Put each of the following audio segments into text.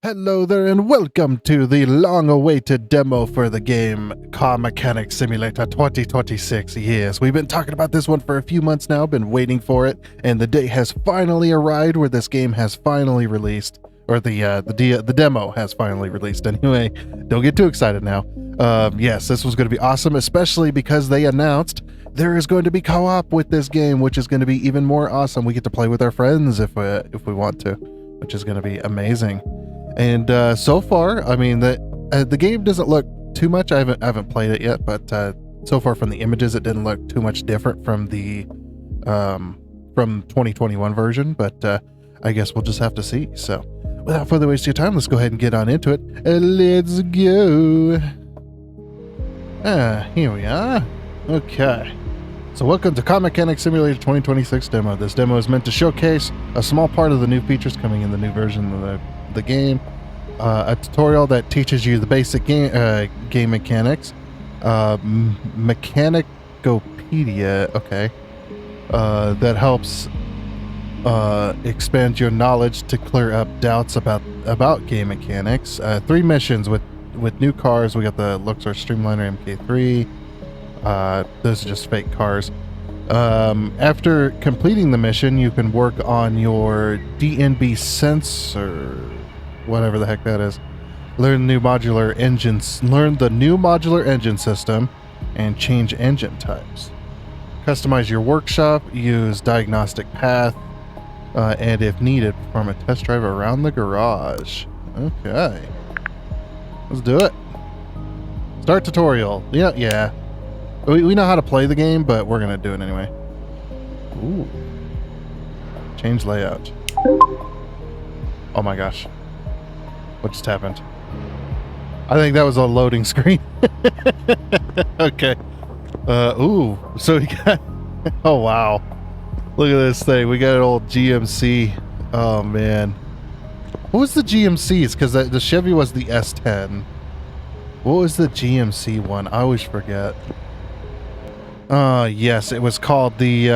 Hello there and welcome to the long-awaited demo for the game Car Mechanic Simulator 2026. Yes, we've been talking about this one for a few months now, been waiting for it, and the day has finally arrived where this game has finally released, or the demo has finally released anyway. Don't get too excited now. Yes, this was going to be awesome, especially because they announced there is going to be co-op with this game, which is going to be even more awesome. We get to play with our friends if we want to, which is going to be amazing. And so far, I mean, the game doesn't look too much. I haven't played it yet, but so far from the images, it didn't look too much different from the from 2021 version. But I guess we'll just have to see. So, without further waste of your time, let's go ahead and get on into it. Let's go. Here we are. Okay. So welcome to Car Mechanic Simulator 2026 demo. This demo is meant to showcase a small part of the new features coming in the new version of the game, a tutorial that teaches you the basic game mechanics, Mechanicopedia, okay, that helps expand your knowledge to clear up doubts about game mechanics. 3 missions with new cars. We got the Luxor Streamliner MK3. Those are just fake cars. After completing the mission, you can work on your DNB sensor, whatever the heck that is. Learn the new modular engine system, and change engine types. Customize your workshop. Use diagnostic path, and if needed, perform a test drive around the garage. Okay, let's do it. Start tutorial. Yeah. We know how to play the game, but we're gonna do it anyway. Ooh. Change layout. Oh my gosh. What just happened? I think that was a loading screen. Okay. Ooh. So we got... Oh wow. Look at this thing. We got an old GMC. Oh man. What was the GMCs? Because the Chevy was the S10. What was the GMC one? I always forget. Yes, it was called the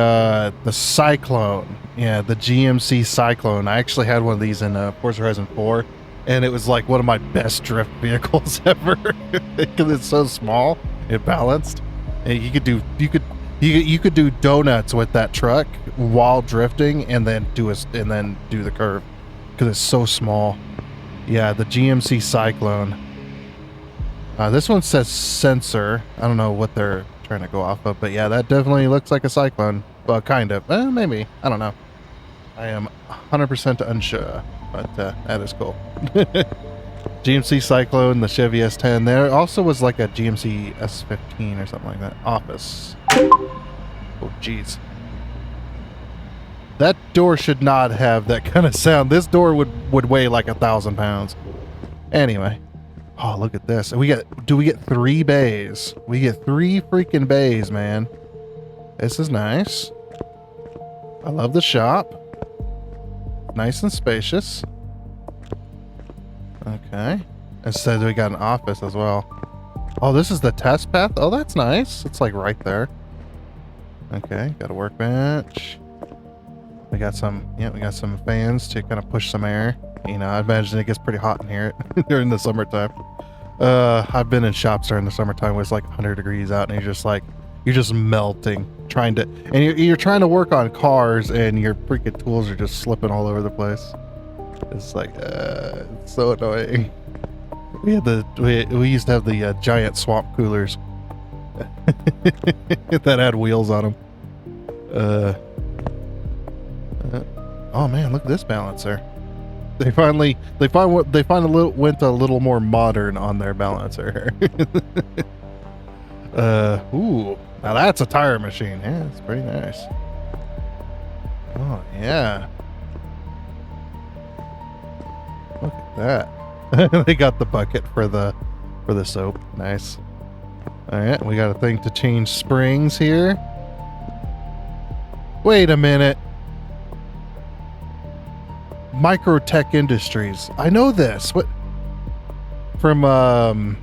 Cyclone. Yeah, the GMC Cyclone. I actually had one of these in Forza Horizon 4, and it was like one of my best drift vehicles ever because it's so small and balanced, and you could do donuts with that truck while drifting, and then do the curve because it's so small. Yeah, the GMC Cyclone. This one says sensor. I don't know what they're trying to go off of, but yeah, that definitely looks like a Cyclone. Well, kind of. Maybe. I don't know. I am 100% unsure, but that is cool. GMC Cyclone, the Chevy S10. There also was like a GMC S15 or something like that. Office. Oh, jeez. That door should not have that kind of sound. This door would weigh like 1,000 pounds. Anyway. Oh, look at this. Do we get 3 bays? We get 3 freaking bays, man. This is nice. I love the shop. Nice and spacious. Okay. It says we got an office as well. Oh, this is the test path? Oh, that's nice. It's like right there. Okay, got a workbench. We got some fans to kind of push some air. You know, I imagine it gets pretty hot in here during the summertime. I've been in shops during the summertime where it's like 100 degrees out, and you're just melting, you're trying to work on cars, and your freaking tools are just slipping all over the place. It's like, it's so annoying. We used to have the giant swamp coolers that had wheels on them. Oh man, look at this balancer. They finally went a little more modern on their balancer. Ooh, now that's a tire machine. Yeah, it's pretty nice. Oh yeah. Look at that. They got the bucket for the soap. Nice. All right, we got a thing to change springs here. Wait a minute. Microtech Industries. I know this. What? From oh,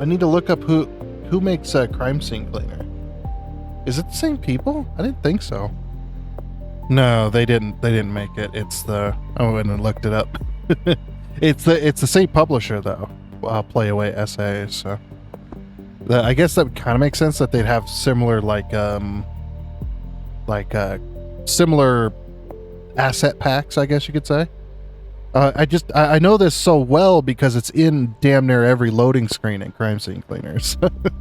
I need to look up who makes a crime scene cleaner. Is it the same people? I didn't think so. No, they didn't. They didn't make it. It's the. I went and looked it up. It's the same publisher though. Playaway essays. So I guess that kind of makes sense that they'd have similar similar asset packs. I guess you could say. I know this so well because it's in damn near every loading screen in Crime Scene Cleaners.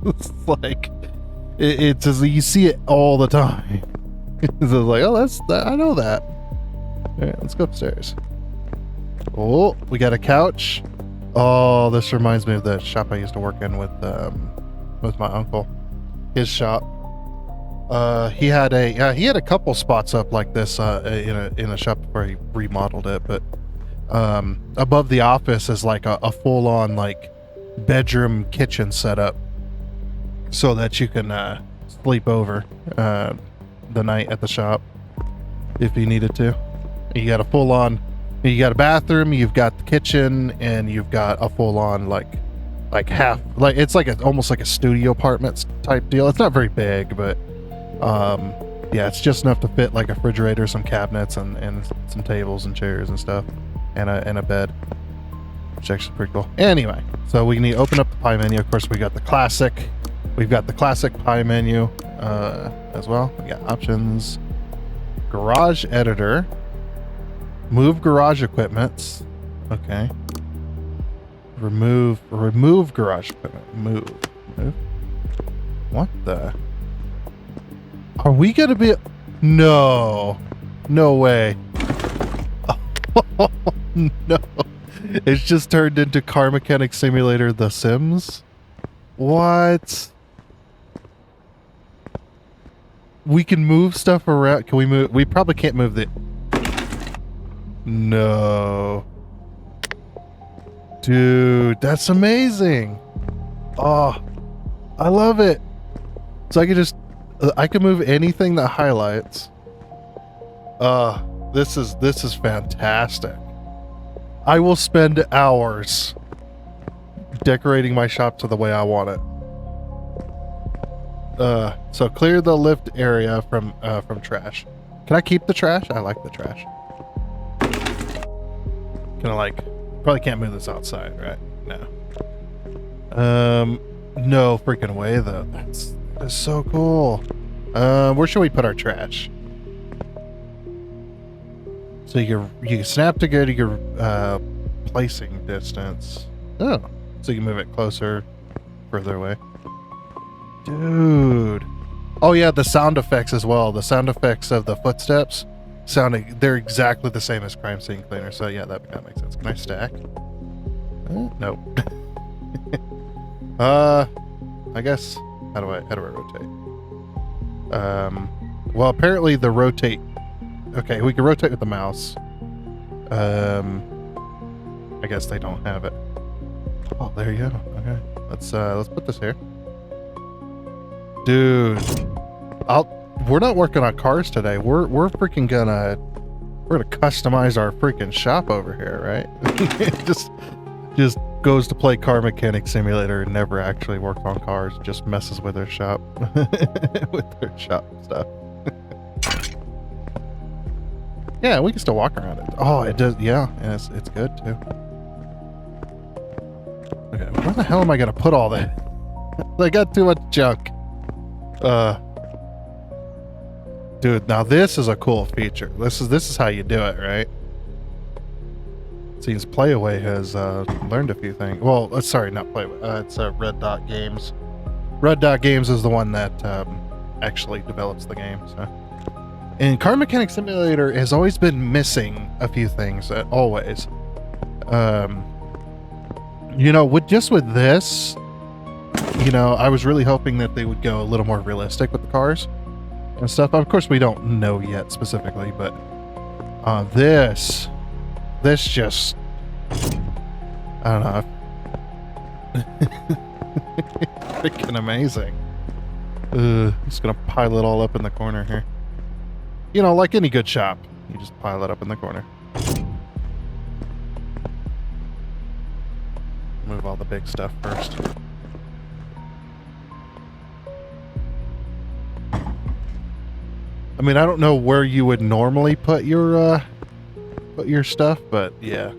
It's like it's just, you see it all the time. It's like, oh, I know that. All right, let's go upstairs. Oh, we got a couch. Oh, this reminds me of the shop I used to work in with my uncle. His shop. He had a couple spots up like this in a shop where he remodeled it, but above the office is like a full-on like bedroom kitchen setup, so that you can sleep over the night at the shop if you needed to. You got you got a bathroom, you've got the kitchen, and you've got a full-on like half, like it's like almost like a studio apartment type deal. It's not very big, but yeah, it's just enough to fit like a refrigerator, some cabinets, and some tables and chairs and stuff, and a bed, which is actually pretty cool. Anyway, so we need to open up the pie menu. Of course, we've got the classic pie menu as well. We got options, garage editor, move garage equipment. Okay. Remove garage equipment. Move. What the? Are we gonna be? No way. Oh, no. It's just turned into Car Mechanic Simulator The Sims. What? We can move stuff around. Can we move? We probably can't move the... No. Dude, that's amazing. Oh, I love it. So I can move anything that highlights. This is fantastic. I will spend hours decorating my shop to the way I want it. So clear the lift area from trash. Can I keep the trash? I like the trash. Can I probably can't move this outside, right? No. No freaking way though. That's so cool. Where should we put our trash? So you can snap to go to your placing distance. Oh, so you can move it closer, further away. Dude. Oh yeah, the sound effects as well. The sound effects of the footsteps they're exactly the same as Crime Scene Cleaner. So yeah, that makes sense. Can I stack? Nope. I guess how do I rotate? Well, apparently the rotate. Okay, we can rotate with the mouse. I guess they don't have it. Oh, there you go. Okay, let's put this here. Dude, we're not working on cars today. We're freaking gonna customize our freaking shop over here, right? just goes to play Car Mechanic Simulator and never actually works on cars. Just messes with their shop with their shop stuff. Yeah, we can still walk around it. Oh, it does. Yeah, and it's good too. Okay, where the hell am I gonna put all that? I got too much junk. Dude, now this is a cool feature. This is how you do it, right? Seems Playaway has learned a few things. Well, sorry, not Playaway. It's Red Dot Games. Red Dot Games is the one that actually develops the game. So, and Car Mechanic Simulator has always been missing a few things. Always. You know, with this, you know, I was really hoping that they would go a little more realistic with the cars and stuff. Of course, we don't know yet specifically, but this just, I don't know. Freaking amazing. Just gonna pile it all up in the corner here. You know, like any good shop, you just pile it up in the corner. Move all the big stuff first. I mean, I don't know where you would normally put your stuff, but yeah.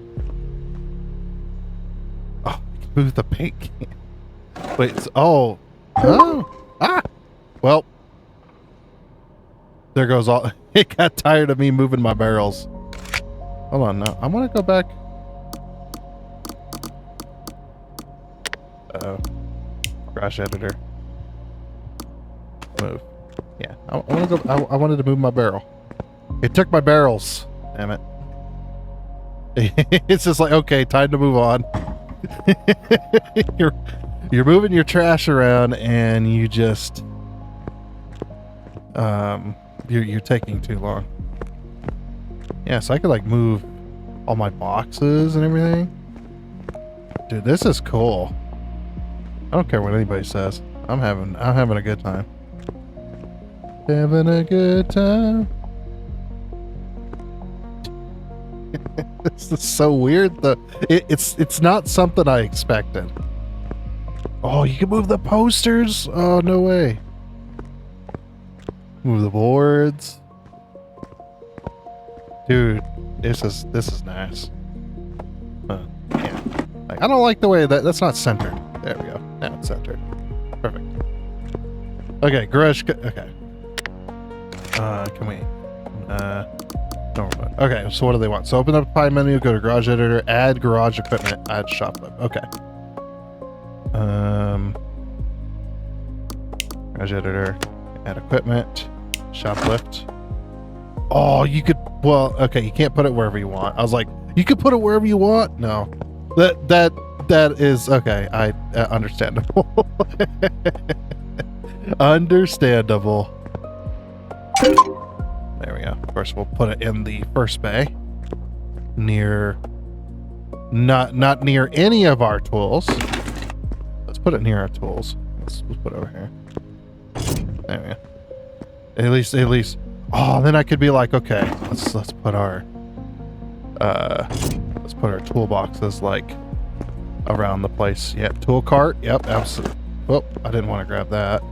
Oh, move the paint can. Wait, it's, oh, well, there goes all. It got tired of me moving my barrels. Hold on, no, I want to go back. Crash editor. Move. Yeah, I want to go. I wanted to move my barrel. It took my barrels. Damn it. It's just like, okay, time to move on. You're moving your trash around, and you just you're taking too long. Yeah, so I could like move all my boxes and everything. Dude, this is cool. I don't care what anybody says. I'm having a good time. Having a good time. This is so weird. It's not something I expected. Oh, you can move the posters. Oh, no way. Move the boards. Dude, this is nice. Yeah. Like, I don't like the way that's not centered. There we go. Now it's centered. Perfect. Okay, garage. Okay. Can we? No. Okay, so what do they want? So open up the pie menu, go to garage editor, add garage equipment, add shoplift. Okay. Garage editor, add equipment, shoplift. Oh, you could. Well, okay, you can't put it wherever you want. I was like, you could put it wherever you want. No, that is okay. Understandable. Understandable. There we go. Of course, we'll put it in the first bay, near, not near any of our tools. Let's put it near our tools. Let's put it over here. There we go. At least. Oh, then I could be like, okay, let's put our toolboxes like around the place. Yeah, tool cart. Yep, absolutely. Oh, I didn't want to grab that.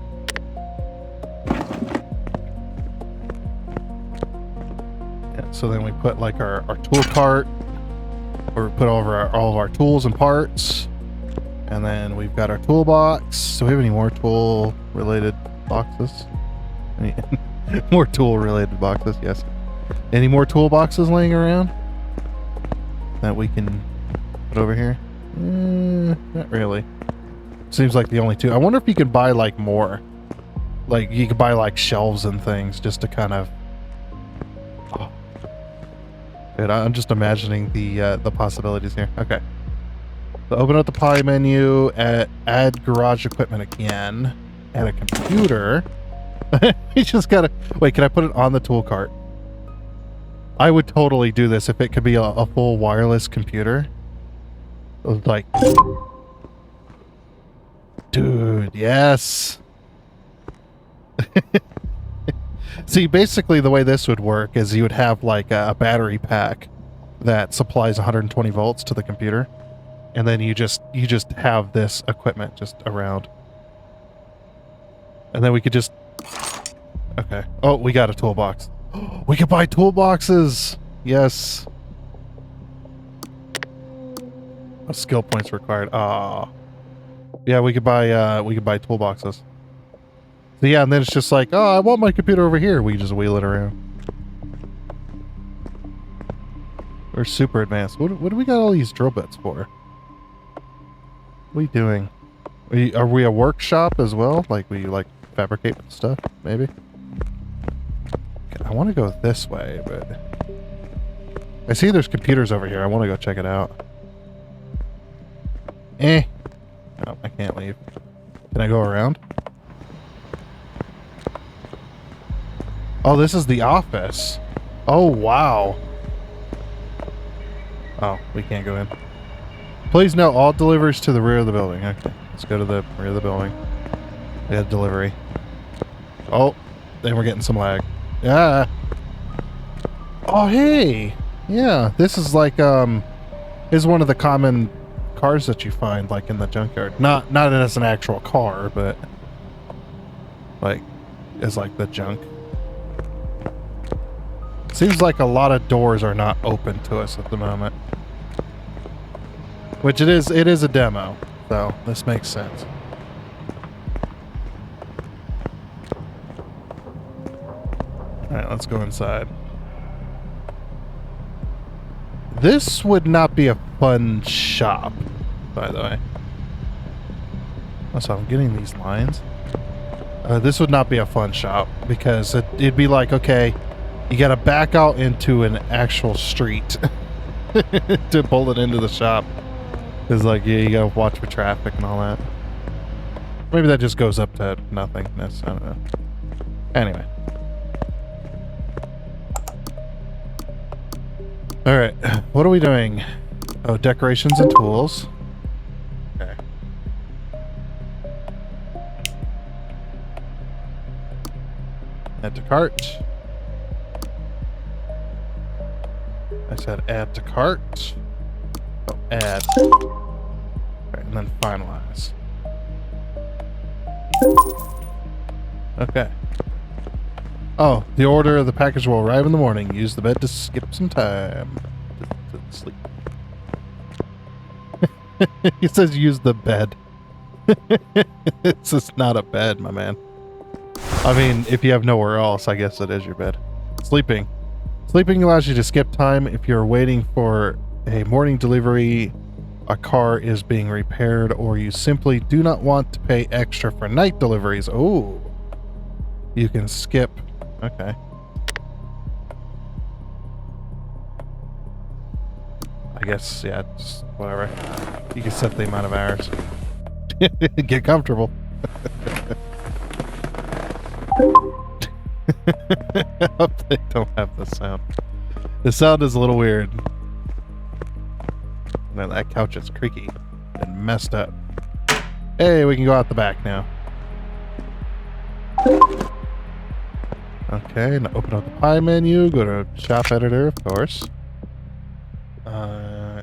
Yeah, so then we put like our tool cart, or we put over all of our tools and parts, and then we've got our toolbox. Do we have any more tool related boxes? Any more tool related boxes? Yes. Any more toolboxes laying around that we can put over here? Not really. Seems like the only two. I wonder if you can buy like more. Like you could buy like shelves and things just to kind of. Oh. Dude, I'm just imagining the possibilities here. Okay. So open up the pie menu, add garage equipment again, add a computer. You just gotta wait. Can I put it on the tool cart? I would totally do this if it could be a full wireless computer. Like, dude, yes. See, basically the way this would work is you would have like a battery pack that supplies 120 volts to the computer, and then you just have this equipment just around, and then we could just. Okay. Oh, we got a toolbox. We could buy toolboxes. Yes. Skill points required. Ah. Yeah, we could buy toolboxes. So yeah, and then it's just like, oh, I want my computer over here. We just wheel it around. We're super advanced. What do we got all these drill bits for? What are we doing? Are we a workshop as well? Like we like fabricate stuff, maybe? Okay, I want to go this way, but I see there's computers over here. I want to go check it out. No, I can't leave. Can I go around? Oh, this is the office. Oh, wow. Oh, we can't go in. Please note all deliveries to the rear of the building. Okay, let's go to the rear of the building. We had delivery. Oh, then we're getting some lag. Yeah. Oh, hey. Yeah, this is like, is one of the common cars that you find like in the junkyard. Not as an actual car, but like as like the junk. Seems like a lot of doors are not open to us at the moment. Which it is a demo, so this makes sense. Alright, let's go inside. This would not be a fun shop, by the way. So I'm getting these lines. This would not be a fun shop because it'd be like, okay, you gotta back out into an actual street to pull it into the shop. It's like, yeah, you gotta watch for traffic and all that. Maybe that just goes up to nothingness. I don't know. Anyway. Alright, what are we doing? Oh, decorations and tools. Okay. Add to cart. I said add to cart. Oh, add. Right, and then finalize. Okay. Oh, the order of the package will arrive in the morning. Use the bed to skip some time. To sleep. He says use the bed. It's just not a bed, my man. I mean, if you have nowhere else, I guess it is your bed. Sleeping. Sleeping allows you to skip time if you're waiting for a morning delivery, a car is being repaired, or you simply do not want to pay extra for night deliveries. Oh, you can skip. Okay. I guess, yeah, just whatever. You can set the amount of hours. Get comfortable. I hope they don't have the sound. The sound is a little weird. Now that couch is creaky and messed up. Hey, we can go out the back now. Okay, now open up the pie menu, go to shop editor, of course.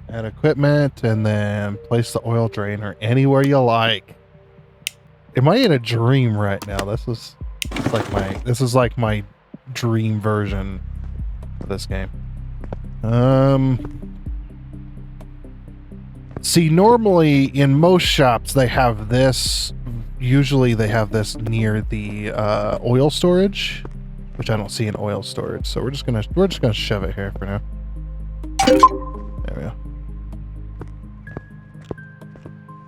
Add equipment, and then place the oil drainer anywhere you like. Am I in a dream right now? This is like my dream version of this game. See, normally in most shops they have this. Usually they have this near the oil storage, which I don't see in oil storage. So we're just gonna shove it here for now. There we go.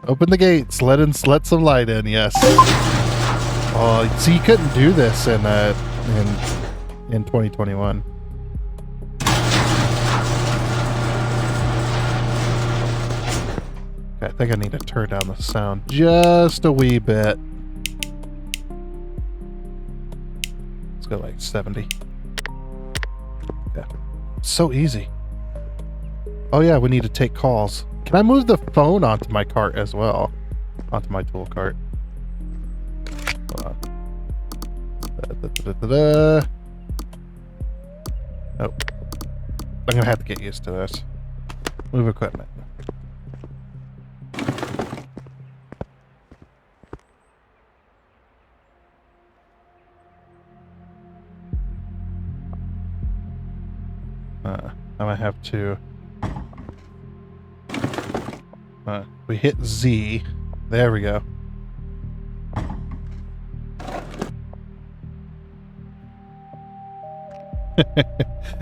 Open the gates. Let some light in. Yes. Oh, see, you couldn't do this in 2021. Okay, I think I need to turn down the sound just a wee bit. Let's go like 70. Yeah, so easy. Oh yeah, we need to take calls. Can I move the phone onto my cart as well? Onto my tool cart. Hold on. Oh. I'm gonna have to get used to this. Move equipment. I might have to... we hit Z. There we go.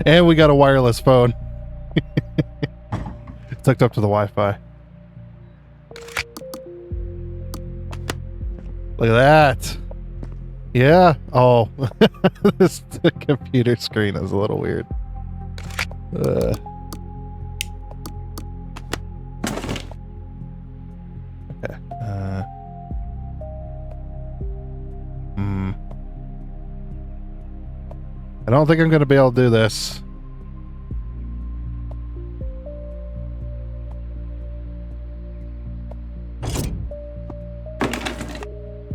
And we got a wireless phone. It's hooked up to the Wi-Fi. Look at that. Yeah. Oh, this computer screen is a little weird. Okay. I don't think I'm going to be able to do this.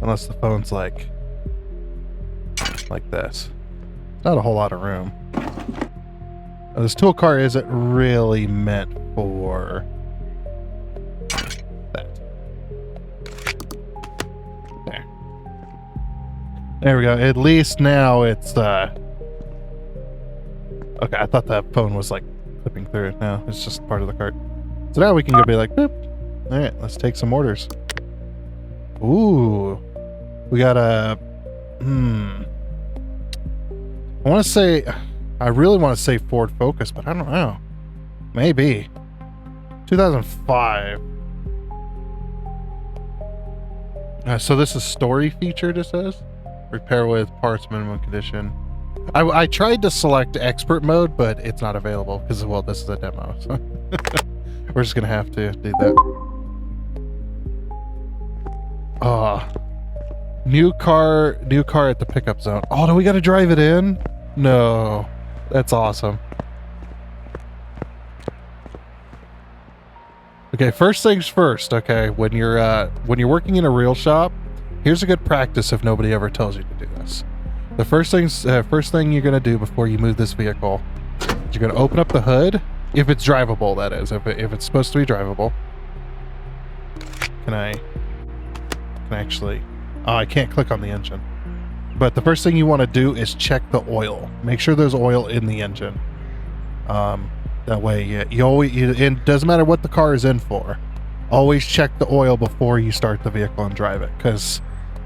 Unless the phone's like this. Not a whole lot of room. This tool cart isn't really meant for that. There. There we go. At least now it's Okay, I thought that phone was like clipping through it. No, it's just part of the cart. So now we can go be like, boop. All right, let's take some orders. Ooh, we got a, I want to say, I really want to say Ford Focus, but I don't know. Maybe. 2005. So this is story featured, it says. Repair with parts, minimum condition. I tried to select expert mode, but it's not available because, well, this is a demo. So we're just going to have to do that. New car at the pickup zone. Oh, do we got to drive it in? No. That's awesome. Okay, first things first, okay, when you're working in a real shop, here's a good practice if nobody ever tells you to do this. The first thing you're gonna do before you move this vehicle, you're gonna open up the hood, if it's drivable, that is. If it's supposed to be drivable. Can I actually, oh, I can't click on the engine. But the first thing you want to do is check the oil. Make sure there's oil in the engine. That way, it doesn't matter what the car is in for. Always check the oil before you start the vehicle and drive it. Because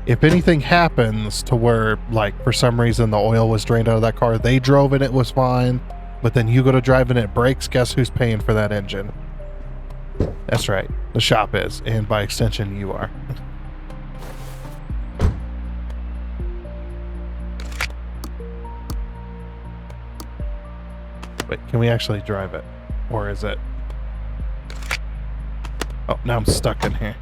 if anything happens to where, like, for some reason the oil was drained out of that car, they drove it, it was fine, but then you go to drive and it breaks, guess who's paying for that engine? That's right, the shop is, and by extension, you are. Wait, can we actually drive it? Or is it... Oh, now I'm stuck in here.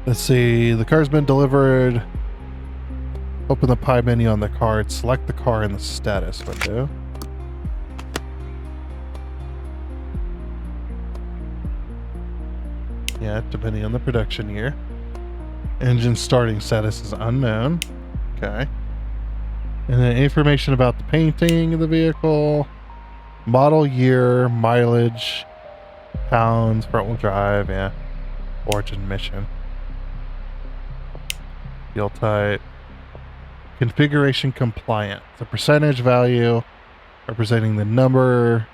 Let's see, the car's been delivered. Open the pie menu on the card, select the car in the status window. Yeah, depending on the production year. Engine starting status is unknown. Okay. And then information about the painting of the vehicle, model year, mileage, pounds, front wheel drive, yeah. Origin mission. Fuel type. Configuration compliant. The percentage value representing the number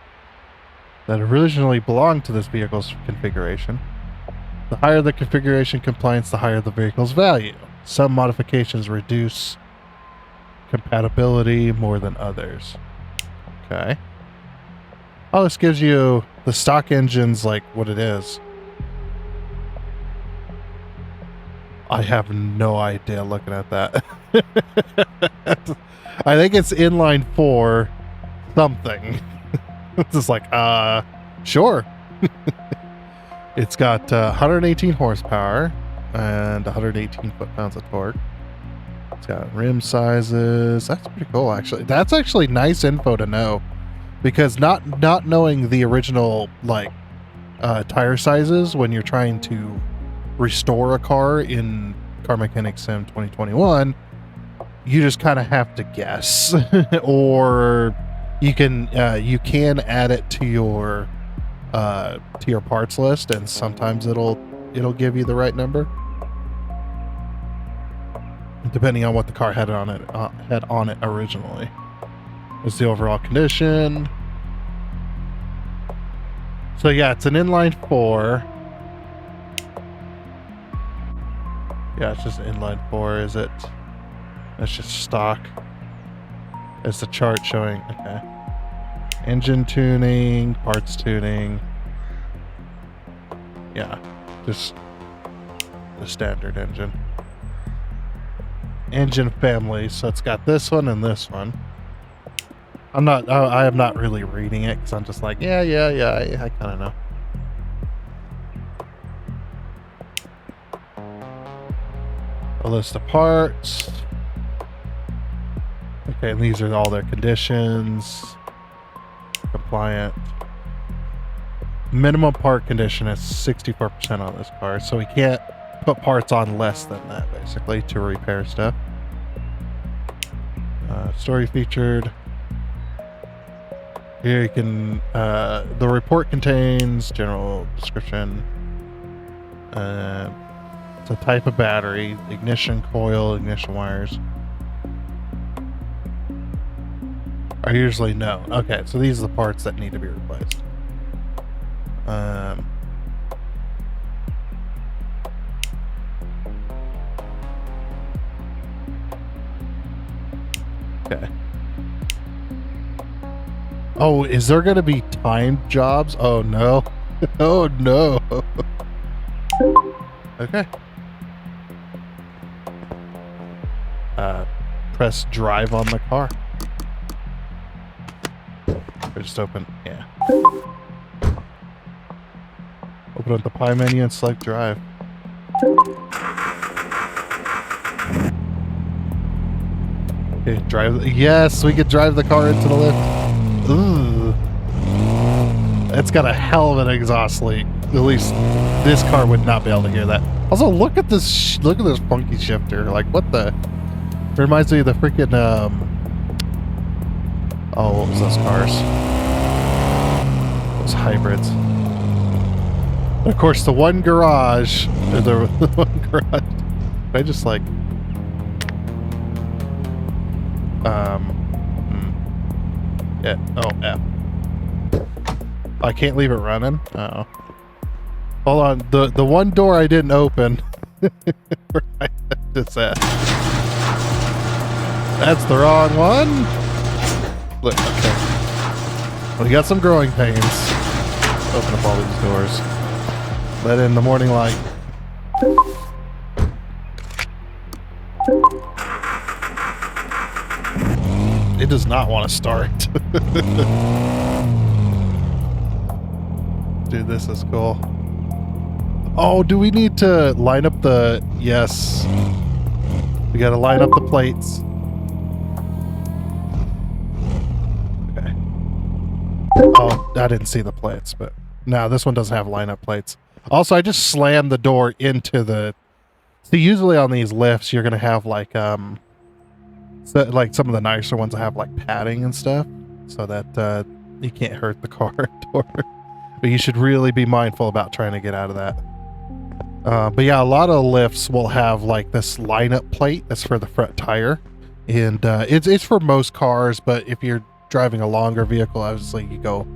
that originally belonged to this vehicle's configuration. The higher the configuration compliance, the higher the vehicle's value. Some modifications reduce compatibility more than others. Okay. Oh, this gives you the stock engine's like what it is. I have no idea looking at that. I think it's inline 4 something. It's just like, sure. It's got 118 horsepower and 118 foot-pounds of torque. It's got rim sizes. That's pretty cool, actually. That's actually nice info to know, because not knowing the original like tire sizes when you're trying to restore a car in Car Mechanic Sim 2021, you just kind of have to guess, or you can add it to your parts list, and sometimes it'll give you the right number depending on what the car had on it originally. It's the overall condition. So yeah, it's an inline 4. Yeah, it's just inline 4, is it? That's just stock. It's the chart showing, okay. Engine tuning, parts tuning. Yeah, just the standard engine. Engine family, so it's got this one and this one. I am not really reading it because I'm just like, yeah, I kind of know. A list of parts. Okay, and these are all their conditions. Compliant. Minimum part condition is 64% on this car, so we can't put parts on less than that, basically, to repair stuff. Story featured. Here you can, the report contains general description. It's a type of battery, ignition coil, ignition wires. Are usually no. Okay, so these are the parts that need to be replaced. Okay. Oh, is there going to be timed jobs? Oh, no. Oh, no. Okay. Press drive on the car. Or just open, yeah. Open up the pie menu and select drive. Okay, drive. Yes, we could drive the car into the lift. Ooh. It's got a hell of an exhaust leak. At least this car would not be able to hear that. Also, look at this. Look at this funky shifter. Like, what the? It reminds me of the freaking. Oh, what was those cars? Those hybrids. And of course, the one garage. The one garage. I just like. Yeah. Oh, F. I can't leave it running. Uh oh. Hold on. The one door I didn't open. Where I left this at. That's the wrong one. Look. Okay. We got some growing pains. Open up all these doors. Let in the morning light. It does not want to start. Dude, this is cool. Oh, do we need to line up the... Yes. We gotta line up the plates. Okay. Oh, I didn't see the plates, but... No, this one doesn't have line-up plates. Also, I just slammed the door into the... See, usually on these lifts, you're gonna have, like, so, like some of the nicer ones that have like padding and stuff so that you can't hurt the car door. But you should really be mindful about trying to get out of that. But yeah, a lot of lifts will have like this lineup plate that's for the front tire. And it's for most cars, but if you're driving a longer vehicle, obviously you go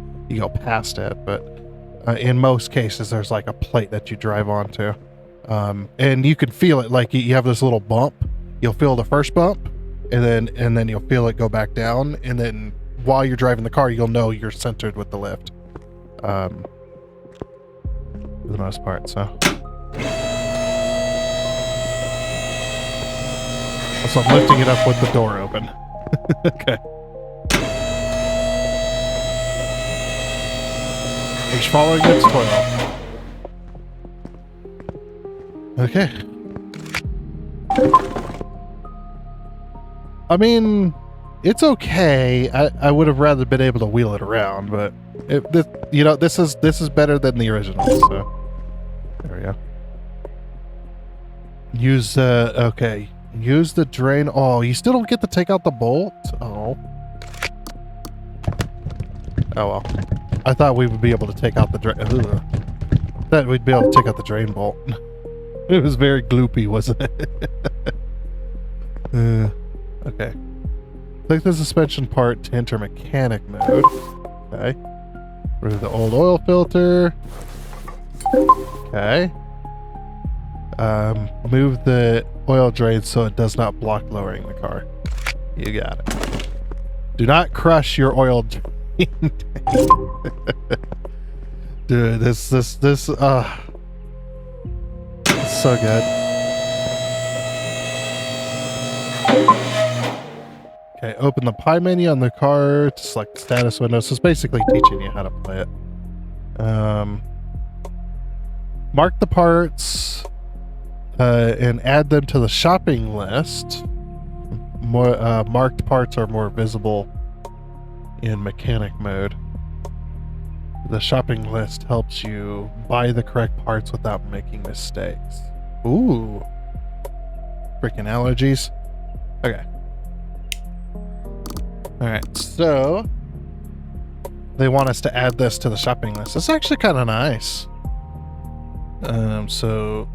past it. But in most cases, there's like a plate that you drive onto. And you can feel it, like you have this little bump. You'll feel the first bump. And then you'll feel it go back down, and then while you're driving the car, you'll know you're centered with the lift, for the most part. So, also I'm lifting it up with the door open. Okay. It's following its toil. Okay. I mean, it's okay. I would have rather been able to wheel it around, but this is better than the original. So there we go. Use okay. Use the drain. Oh, you still don't get to take out the bolt. Oh. Oh well. I thought we would be able to take out the drain. That we'd be able to take out the drain bolt. It was very gloopy, wasn't it? Okay. Click the suspension part to enter mechanic mode. Okay. Remove the old oil filter. Okay. Move the oil drain so it does not block lowering the car. You got it. Do not crush your oil drain. Dude, this it's so good. Okay, open the pie menu on the car to select the status window. So it's basically teaching you how to play it. Mark the parts and add them to the shopping list. More marked parts are more visible in mechanic mode. The shopping list helps you buy the correct parts without making mistakes. Ooh. Freaking allergies. Okay. Alright, so they want us to add this to the shopping list. It's actually kind of nice. So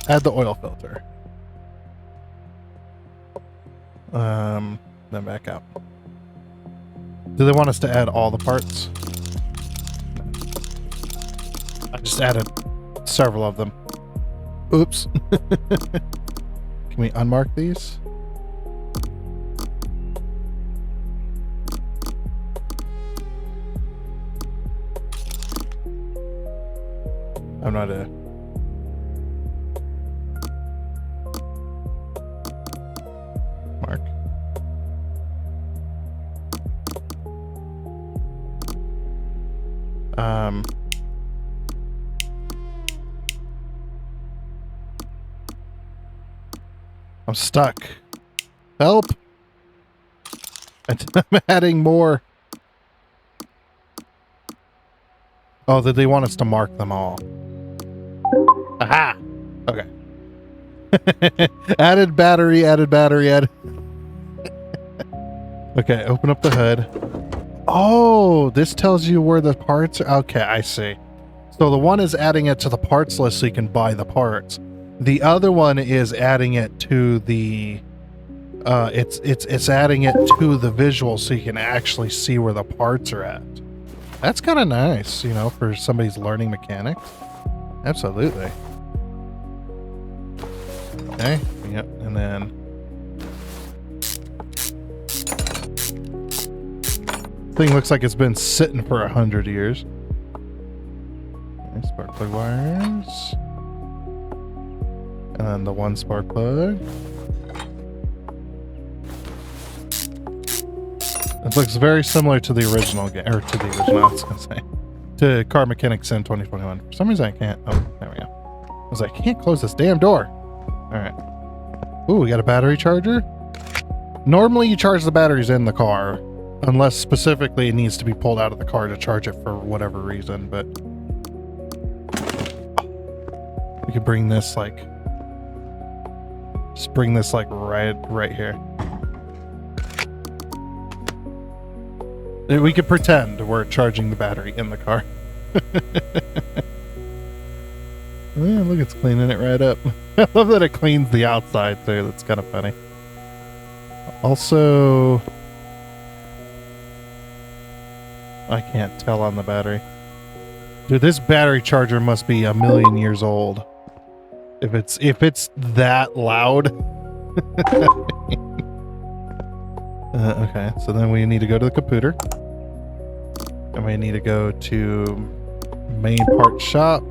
add the oil filter. Then back out. Do they want us to add all the parts? I just added several of them. Oops. Can we unmark these? I'm not a... Mark. I'm stuck. Help! I'm adding more. Oh, did they want us to mark them all? Aha! Okay. Added battery, added battery, added... Okay, open up the hood. Oh, this tells you where the parts are. Okay, I see. So the one is adding it to the parts list so you can buy the parts. The other one is adding it to the... it's adding it to the visual so you can actually see where the parts are at. That's kind of nice, you know, for somebody's learning mechanics. Absolutely. Okay, yep, and then... Thing looks like it's been sitting for 100 years. Okay, spark plug wires. And then the one spark plug. It looks very similar to the original game, or to the original, I was gonna say, to Car Mechanic Sim 2021. For some reason I can't, oh, there we go. I was like, I can't close this damn door. Alright. Ooh, we got a battery charger? Normally you charge the batteries in the car, unless specifically it needs to be pulled out of the car to charge it for whatever reason, but... We could bring this, like... Just bring this, like, right here. We could pretend we're charging the battery in the car. Yeah, look, it's cleaning it right up. I love that it cleans the outside too. That's kind of funny. Also, I can't tell on the battery. Dude, this battery charger must be 1,000,000 years old. If it's that loud. Okay, so then we need to go to the computer. And we need to go to main part shop.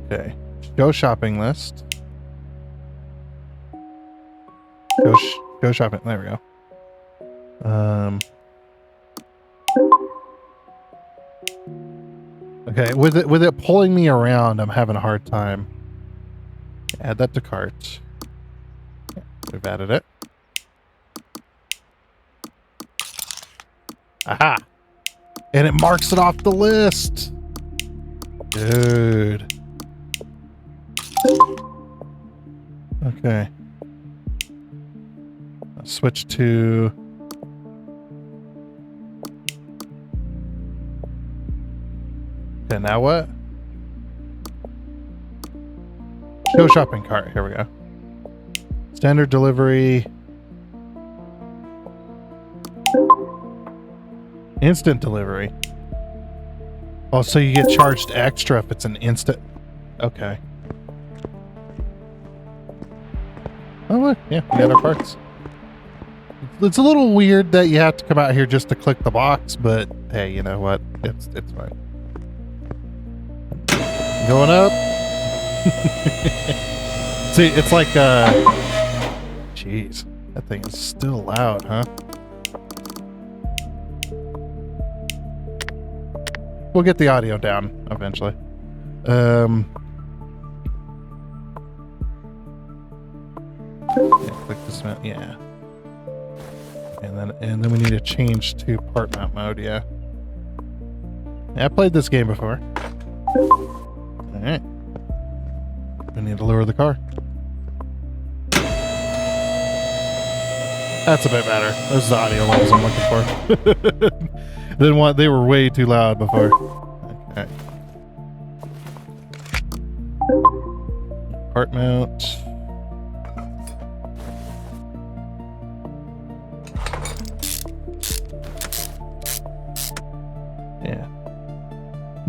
Okay, show shopping list. Go shopping, there we go. Okay, with it pulling me around, I'm having a hard time. Add that to cart. Yeah, we've added it. Aha! And it marks it off the list! Dude. Okay. I'll switch to... Okay, now what? Show shopping cart. Here we go. Standard delivery. Instant delivery. Oh, so you get charged extra if it's an instant. Okay. Oh, look. Yeah, we got our parts. It's a little weird that you have to come out here just to click the box, but hey, you know what? It's fine. Going up. See, it's like, jeez, that thing is still loud, huh? We'll get the audio down eventually. Yeah, click this mount, yeah. And then we need to change to part mount mode, yeah. Yeah, I played this game before. Alright. We need to lower the car. That's a bit better. Those are the audio levels I'm looking for. They were way too loud before. Okay. Part mount. Yeah.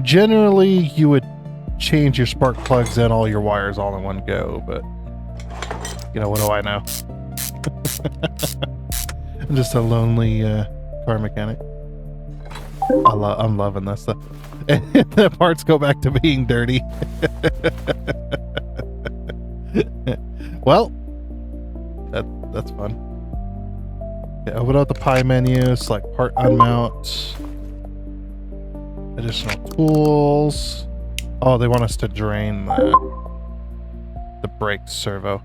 Generally, you would change your spark plugs and all your wires all in one go, but you know, what do I know? I'm just a lonely car mechanic. I'm loving this stuff. And the parts go back to being dirty. Well, that's fun. Okay, open up the pie menu, select part unmount, additional tools. Oh, they want us to drain the brake servo.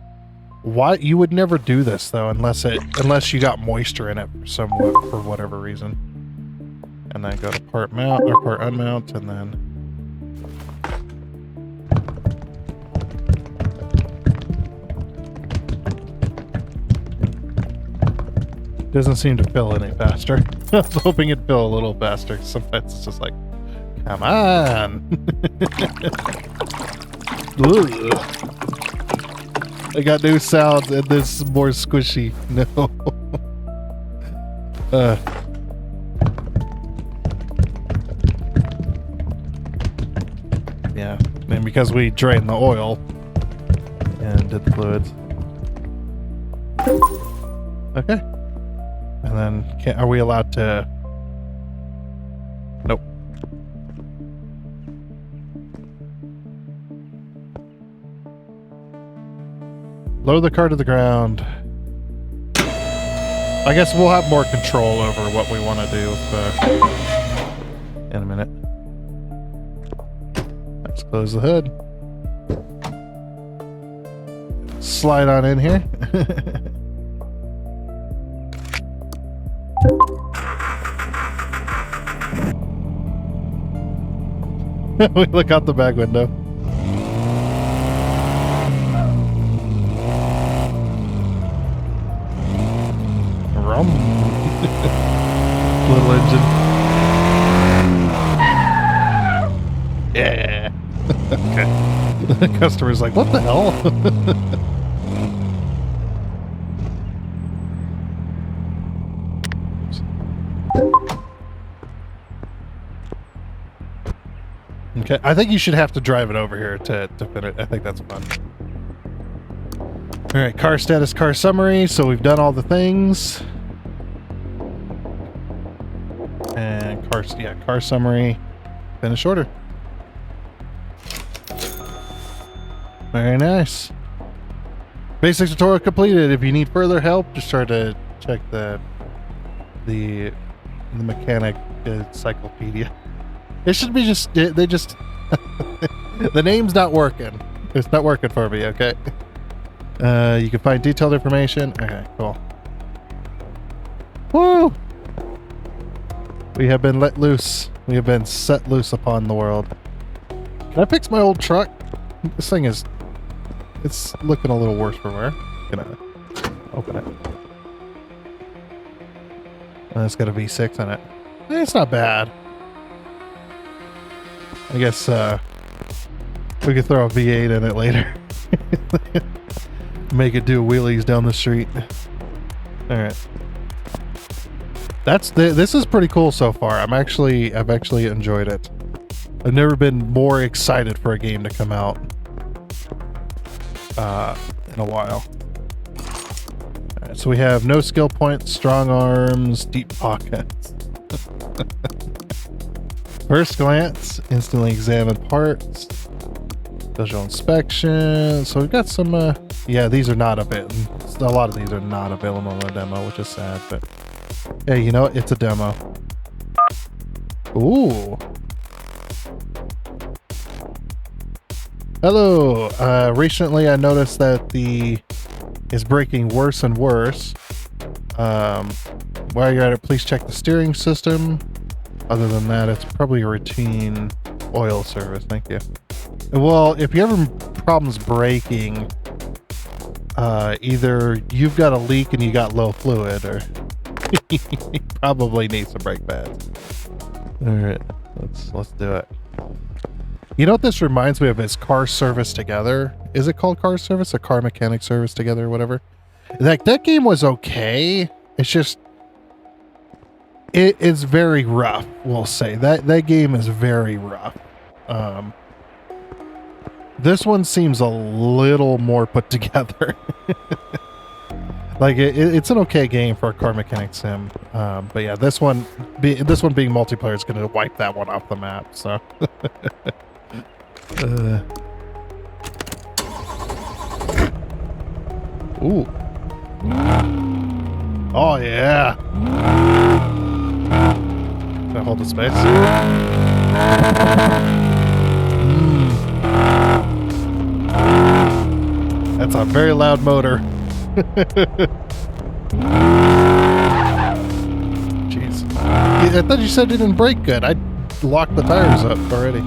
Why? You would never do this though, unless you got moisture in it for whatever reason. And then go to part mount or part unmount, and then doesn't seem to fill any faster. I was hoping it'd fill a little faster. Sometimes it's just like, come on. I got new sounds and this is more squishy. No. Yeah, and because we drained the oil and did the fluids. Okay. And then, are we allowed to? Nope. Lower the car to the ground. I guess we'll have more control over what we want to do in a minute. Let's close the hood. Slide on in here. We look out the back window. Rum. Little engine. Yeah. Okay. The customer's like, what the hell? Okay, I think you should have to drive it over here to fit it. I think that's fun. All right, car status, car summary. So we've done all the things. And car summary, finish order. Very nice. Basic tutorial completed. If you need further help, just try to check the mechanic encyclopedia. It should be just, they just, the name's not working. It's not working for me, okay? You can find detailed information. Okay, cool. Woo! We have been let loose. We have been set loose upon the world. Can I fix my old truck? This thing is, it's looking a little worse for wear. Gonna open it. And it's got a V6 in it. It's not bad. I guess we could throw a V8 in it later. Make it do wheelies down the street. All right. This is pretty cool so far. I've actually enjoyed it. I've never been more excited for a game to come out in a while. All right, so we have no skill points, strong arms, deep pockets. First glance, instantly examine parts, visual inspection. So we've got some, yeah, these are not available. A lot of these are not available in the demo, which is sad, but hey, you know what? It's a demo. Ooh. Hello. Recently I noticed that is breaking worse and worse. While you're at it, please check the steering system. Other than that, it's probably a routine oil service. Thank you. Well, if you're having problems braking, either you've got a leak and you got low fluid, or you probably need some brake pads. All right, let's do it. You know what this reminds me of is Car Service Together. Is it called Car Service or Car Mechanic Service Together or whatever? Like, that game was okay. It's just... It's very rough, we'll say. That game is very rough. This one seems a little more put together. Like, it's an okay game for a car mechanic sim. But yeah, this one being multiplayer is going to wipe that one off the map, so... Ooh. Oh, yeah. Can I hold the space? That's a very loud motor. Jeez. I thought you said it didn't brake good. I locked the tires up already.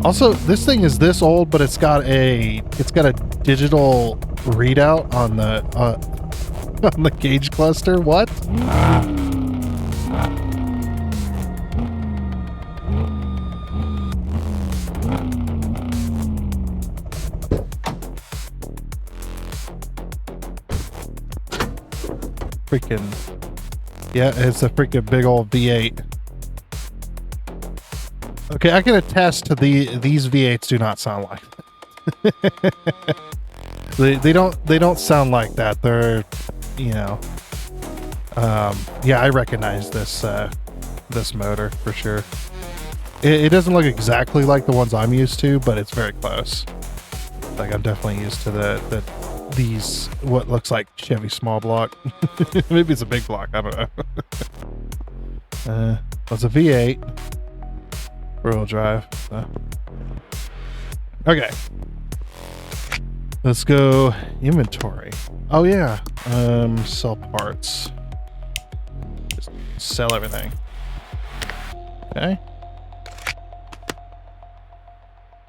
Also, this thing is this old, but it's got a digital readout on the on the gauge cluster. What? Freaking yeah, it's a freaking big old V8. Okay, I can attest to these V8s do not sound like that. they don't sound like that. They're, you know, yeah, I recognize this this motor for sure. It doesn't look exactly like the ones I'm used to, but it's very close. Like, I'm definitely used to these what looks like Chevy small block. Maybe it's a big block. I don't know. It's a V8. Rear-wheel drive. Okay. Let's go inventory. Oh yeah. Sell parts. Just sell everything. Okay.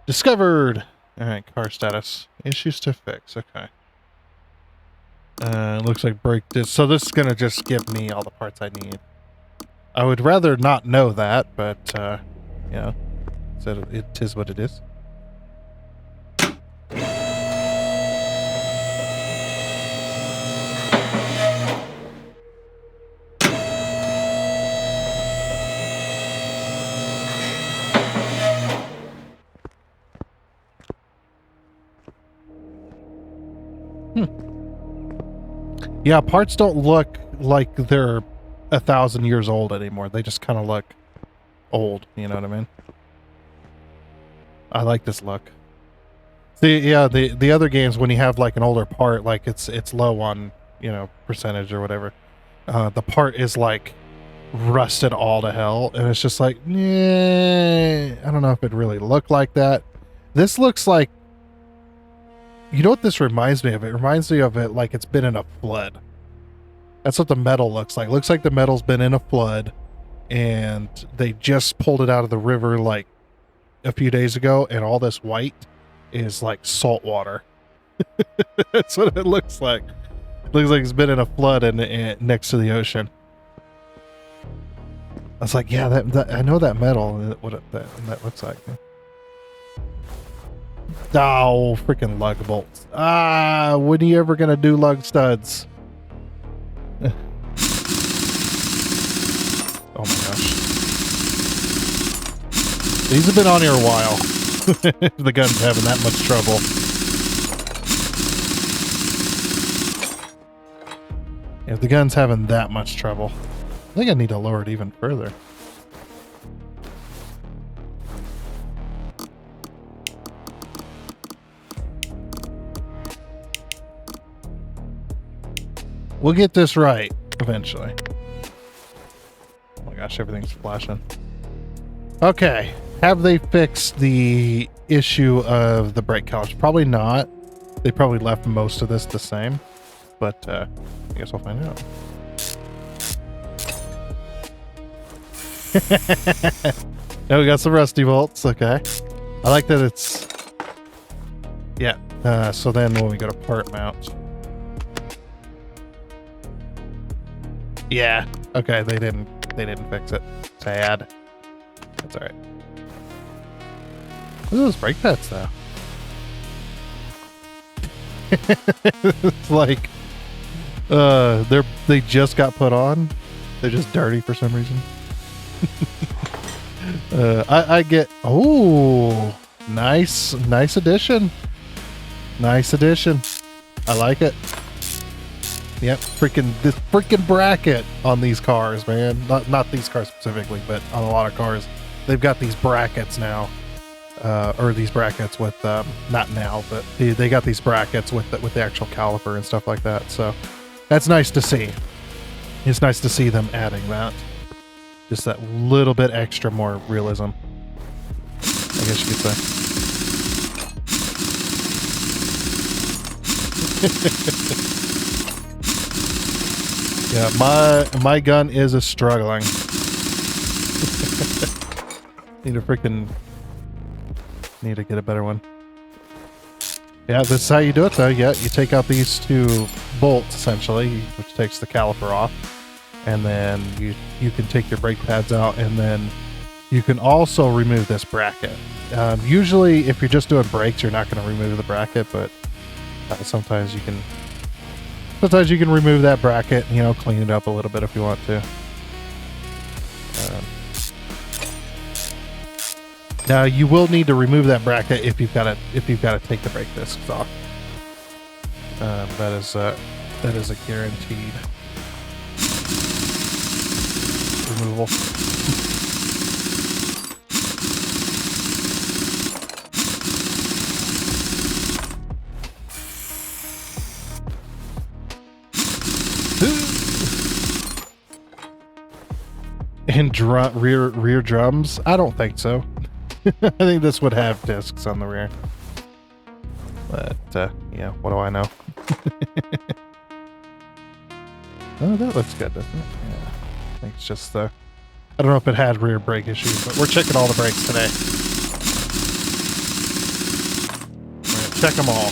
Discovered. All right. Car status. Issues to fix. Okay. Looks like brake disc. So this is gonna just give me all the parts I need. I would rather not know that, but you know, so it is what it is. Yeah, parts don't look like they're 1,000 years old anymore. They just kind of look old, you know what I mean? I like this look. The other games, when you have like an older part, like it's low on, you know, percentage or whatever, the part is like rusted all to hell, and it's just like, yeah, I don't know if it really looked like that. This looks like, you know what this reminds me of? It reminds me of it like it's been in a flood. That's what the metal looks like. Looks like the metal's been in a flood, and they just pulled it out of the river like a few days ago, and all this white is like salt water. That's what it looks like. Looks like it's been in a flood and next to the ocean. I was like, yeah, that I know that metal. What that looks like. Oh, freaking lug bolts. Ah, when are you ever gonna do lug studs? Oh my gosh. These have been on here a while. The gun's having that much trouble. If the gun's having that much trouble, I think I need to lower it even further. We'll get this right eventually. Oh my gosh, everything's flashing. Okay. Have they fixed the issue of the brake calipers? Probably not. They probably left most of this the same. But I guess I'll find out. Now we got some rusty bolts. Okay. I like that it's... Yeah. So then when we go to part mount... Yeah, Okay, they didn't fix it. Sad. That's alright. What are those brake pads though? It's like they just got put on. They're just dirty for some reason. I get, oh, nice addition. Nice addition. I like it. Yep, this freaking bracket on these cars, man. Not these cars specifically, but on a lot of cars, they've got these brackets now. Or these brackets with not now, but they got these brackets with the actual caliper and stuff like that. So that's nice to see. It's nice to see them adding that. Just that little bit extra more realism, I guess you could say. Yeah, my gun is a struggling. Need to get a better one. Yeah, this is how you do it though. Yeah, you take out these two bolts essentially, which takes the caliper off, and then you can take your brake pads out, and then you can also remove this bracket. Usually, if you're just doing brakes, you're not going to remove the bracket, but sometimes you can. Sometimes you can remove that bracket, you know, clean it up a little bit if you want to. Now you will need to remove that bracket if you've got to take the brake discs off. That is a guaranteed removal. And rear drums? I don't think so. I think this would have discs on the rear. But, yeah, what do I know? Oh, that looks good, doesn't it? Yeah. I think it's just I don't know if it had rear brake issues, but we're checking all the brakes today. We're going to check them all.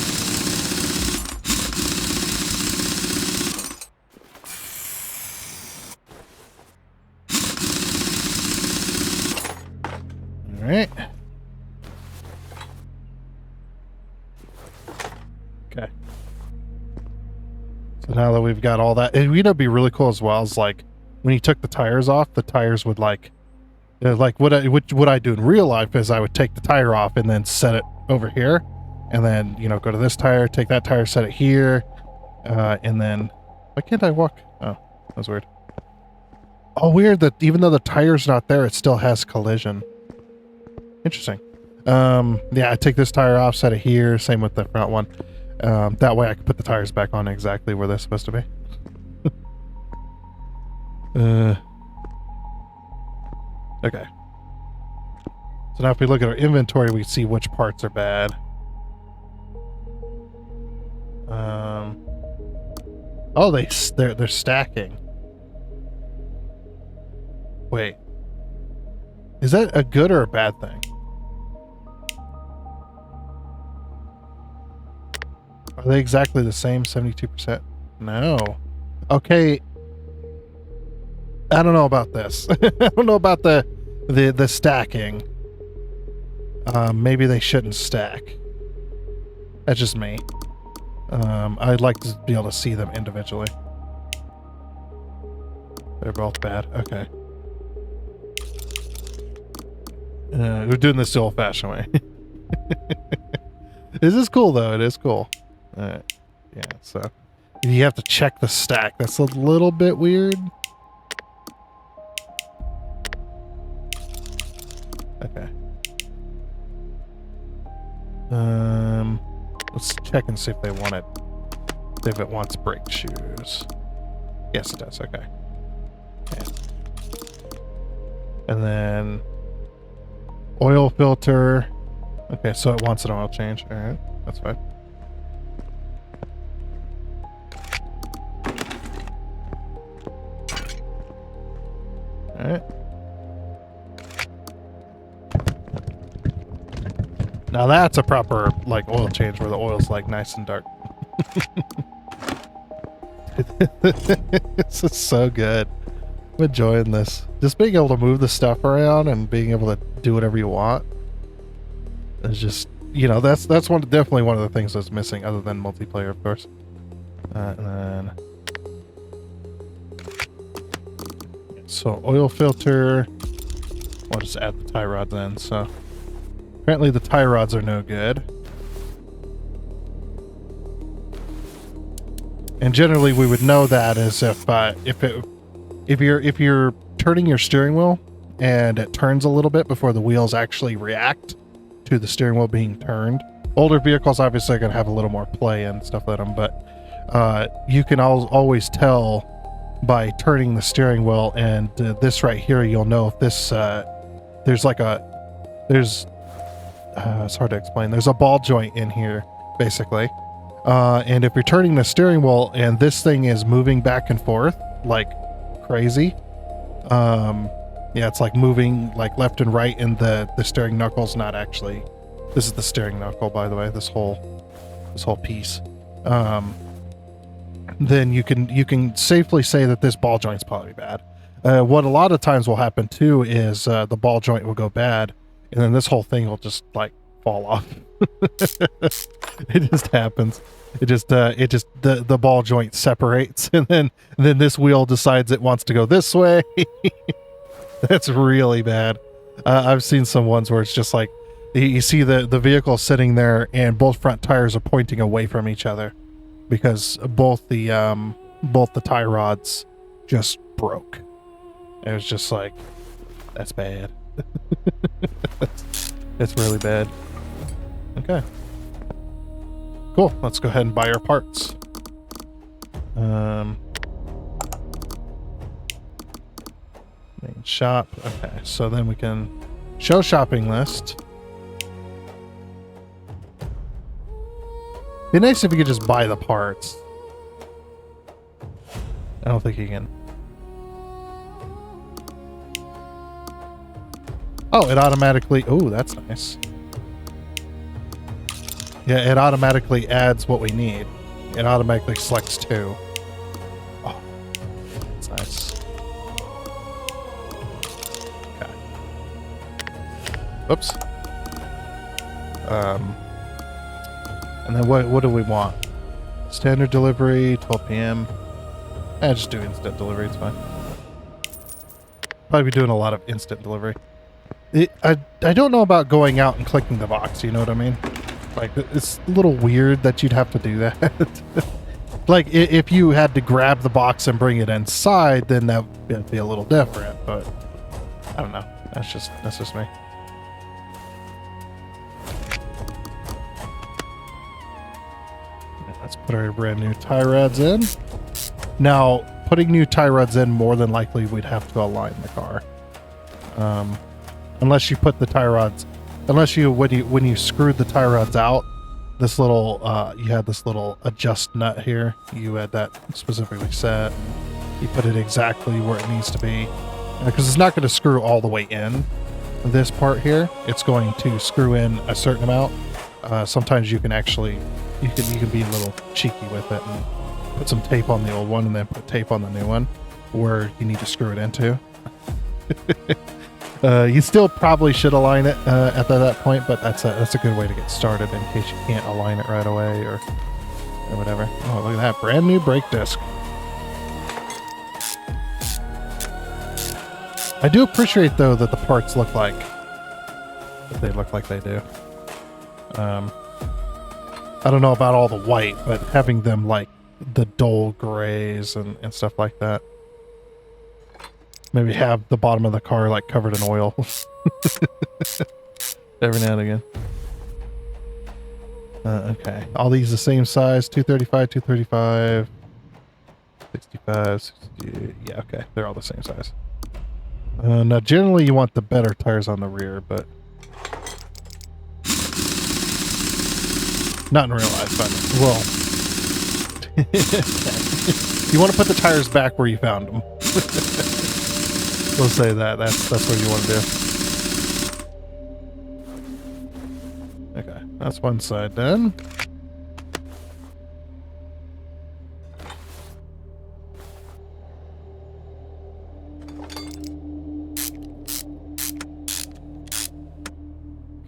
All right. Okay. So now that we've got all that, and you know, it'd be really cool as well is like when you took the tires off, the tires would like what I do in real life is I would take the tire off and then set it over here, and then you know go to this tire, take that tire, set it here, and then why can't I walk? Oh, that was weird. Oh, weird that even though the tire's not there, it still has collision. Interesting. Yeah, I take this tire off, set it here, same with the front one. That way I can put the tires back on exactly where they're supposed to be. Okay. So now if we look at our inventory, we see which parts are bad. Oh, they're stacking. Wait. Is that a good or a bad thing? Are they exactly the same, 72%? No. Okay. I don't know about this. I don't know about the stacking. Maybe they shouldn't stack. That's just me. I'd like to be able to see them individually. They're both bad. Okay. We're doing this the old-fashioned way. This is cool, though. It is cool. Yeah, so you have to check the stack. That's a little bit weird. Okay. Let's check and see if they want it. If it wants brake shoes. Yes, it does. Okay. Yeah. And then oil filter. Okay, so it wants an oil change. All right, that's fine. All right. Now that's a proper like oil change where the oil's like nice and dark. This is so good. I'm enjoying this. Just being able to move the stuff around and being able to do whatever you want is just, you know, that's definitely one of the things that's missing, other than multiplayer, of course. And then, so oil filter. We'll just add the tie rods in. So apparently the tie rods are no good. And generally we would know that as if you're turning your steering wheel and it turns a little bit before the wheels actually react to the steering wheel being turned. Older vehicles obviously are going to have a little more play and stuff in them, but you can always tell by turning the steering wheel, and this right here, you'll know if this it's hard to explain. There's a ball joint in here, basically. And if you're turning the steering wheel and this thing is moving back and forth like crazy, yeah, it's like moving like left and right, and the steering knuckle's not actually. This is the steering knuckle, by the way. This whole piece. Then you can safely say that this ball joint's probably bad. What a lot of times will happen too is the ball joint will go bad, and then this whole thing will just like fall off. It just happens. The ball joint separates, and then this wheel decides it wants to go this way. That's really bad. I've seen some ones where it's just like you see the vehicle sitting there and both front tires are pointing away from each other because both the tie rods just broke. It was just like, that's bad. It's really bad. Okay. Cool. Let's go ahead and buy our parts. Main shop. Okay, so then we can show shopping list. Be nice if you could just buy the parts. I don't think you can. Oh, it automatically... Oh, that's nice. Yeah, it automatically adds what we need. It automatically selects 2. Oh, that's nice. Okay. Oops. And then what do we want? Standard delivery, 12 p.m. Just do instant delivery, it's fine. Probably be doing a lot of instant delivery. I don't know about going out and clicking the box, you know what I mean? Like, it's a little weird that you'd have to do that. Like, if you had to grab the box and bring it inside, then that'd be a little different, but I don't know. That's just me. Let's put our brand new tie rods in. Now, putting new tie rods in, more than likely we'd have to align the car. Unless you put the tie rods, when you screwed the tie rods out, this little, you had this little adjust nut here. You had that specifically set. You put it exactly where it needs to be. Because it's not going to screw all the way in this part here. It's going to screw in a certain amount. Sometimes you can actually, you can be a little cheeky with it and put some tape on the old one and then put tape on the new one where you need to screw it into. You still probably should align it at that point, but that's a good way to get started in case you can't align it right away or whatever. Oh, look at that. Brand new brake disc. I do appreciate, though, that the parts look like they do. I don't know about all the white, but having them like the dull grays and stuff like that. Maybe have the bottom of the car like covered in oil. Every now and again. Okay. All these the same size. 235, 235, 65, 60. Yeah, okay. They're all the same size. Now, generally you want the better tires on the rear, but not in real life, but well. You want to put the tires back where you found them. We'll say that. That's what you want to do. Okay, that's one side done.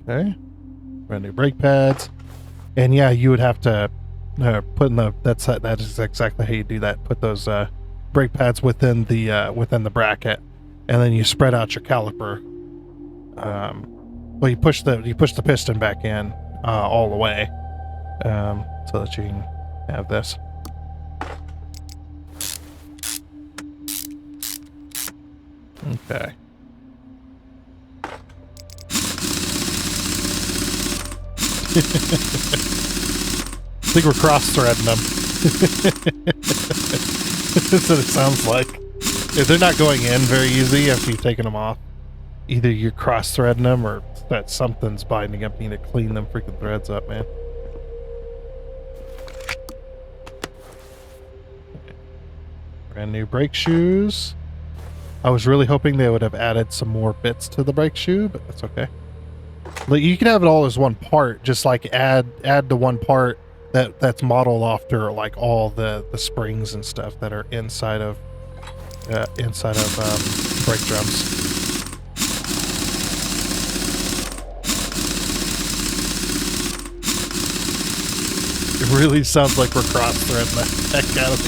Okay. Brand new brake pads. And yeah, you would have to put in the, that is exactly how you do that. Put those brake pads within the bracket, and then you spread out your caliper. Well, you push the piston back in all the way, so that you can have this. Okay. I think we're cross-threading them. That's what it sounds like. If they're not going in very easy after you've taken them off, either you're cross-threading them or that something's binding up. You need to clean them freaking threads up, man. Brand new brake shoes. I was really hoping they would have added some more bits to the brake shoe, but that's okay. Like, you can have it all as one part, just like add the one part that's modeled after like all the springs and stuff that are inside of brake drums. It really sounds like we're cross-threading the heck out of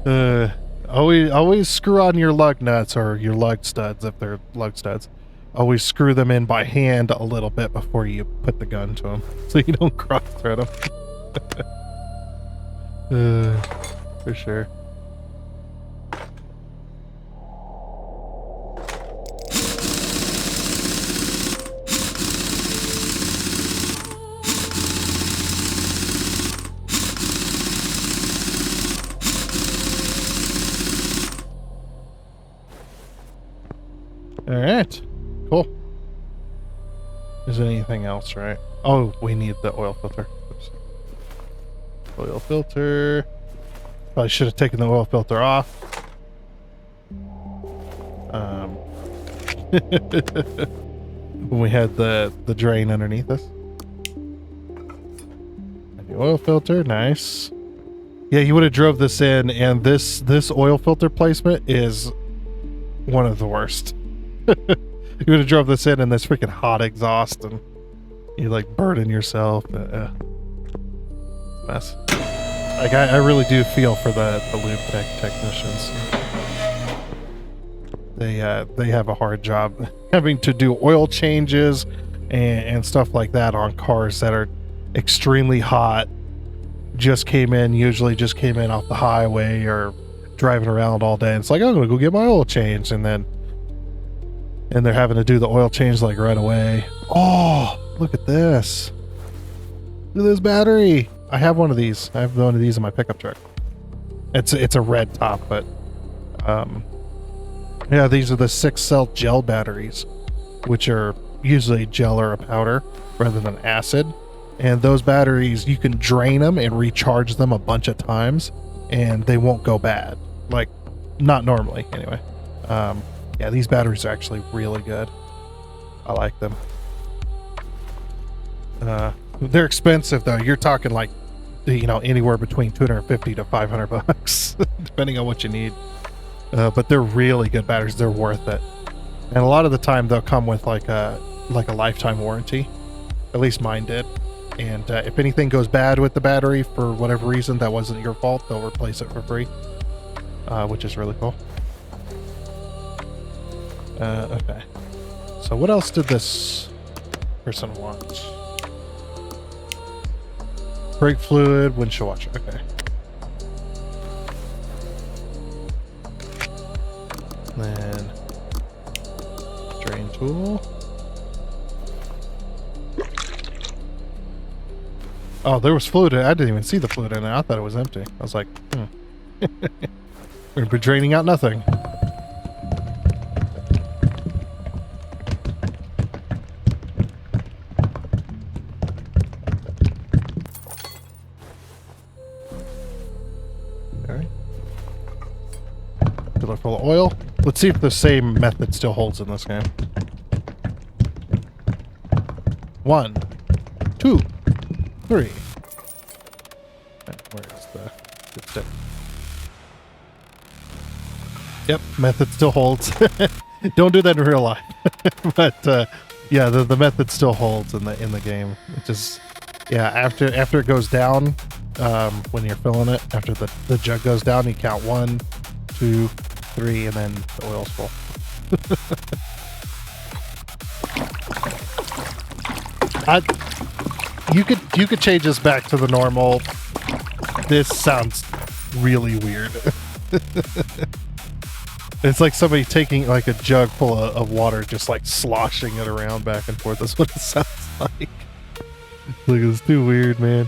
these. Always screw on your lug nuts or your lug studs if they're lug studs. Always screw them in by hand a little bit before you put the gun to them, so you don't cross-thread them. For sure. All right. Cool. Is there anything else, right? Oh, we need the oil filter. Oops. Oil filter. Probably should have taken the oil filter off. When we had the drain underneath us. And the oil filter, nice. Yeah, you would have drove this in, and this oil filter placement is one of the worst. You would have drove this in this freaking hot exhaust, and you're like burning yourself. Mess. Like, I really do feel for the lube technicians. They have a hard job having to do oil changes and stuff like that on cars that are extremely hot. Usually just came in off the highway or driving around all day. And it's like, I'm gonna go get my oil changed, and they're having to do the oil change like right away. Oh, look at this. Look at this battery. I have one of these. I have one of these in my pickup truck. It's a red top, but yeah, these are the 6-cell gel batteries, which are usually gel or a powder rather than acid. And those batteries, you can drain them and recharge them a bunch of times, and they won't go bad. Like, not normally, anyway. Yeah, these batteries are actually really good. I like them. They're expensive though. You're talking like, anywhere between $250 to $500, depending on what you need. But they're really good batteries. They're worth it. And a lot of the time they'll come with like a lifetime warranty. At least mine did. And if anything goes bad with the battery for whatever reason that wasn't your fault, they'll replace it for free, which is really cool. Okay. So what else did this person want? Brake fluid, windshield washer. Okay. Then drain tool. Oh, there was fluid. I didn't even see the fluid in it. I thought it was empty. I was like, We're draining out nothing. Full of oil. Let's see if the same method still holds in this game. 1, 2, 3. Where's the stick? Yep, method still holds. Don't do that in real life. But yeah, the method still holds in the game. It just, yeah, after it goes down, when you're filling it, after the jug goes down, you count 1, 2, 3, and then the oil's full. You could change this back to the normal. This sounds really weird. It's like somebody taking like a jug full of water, just like sloshing it around back and forth. That's what it sounds like. Look, it's too weird, man.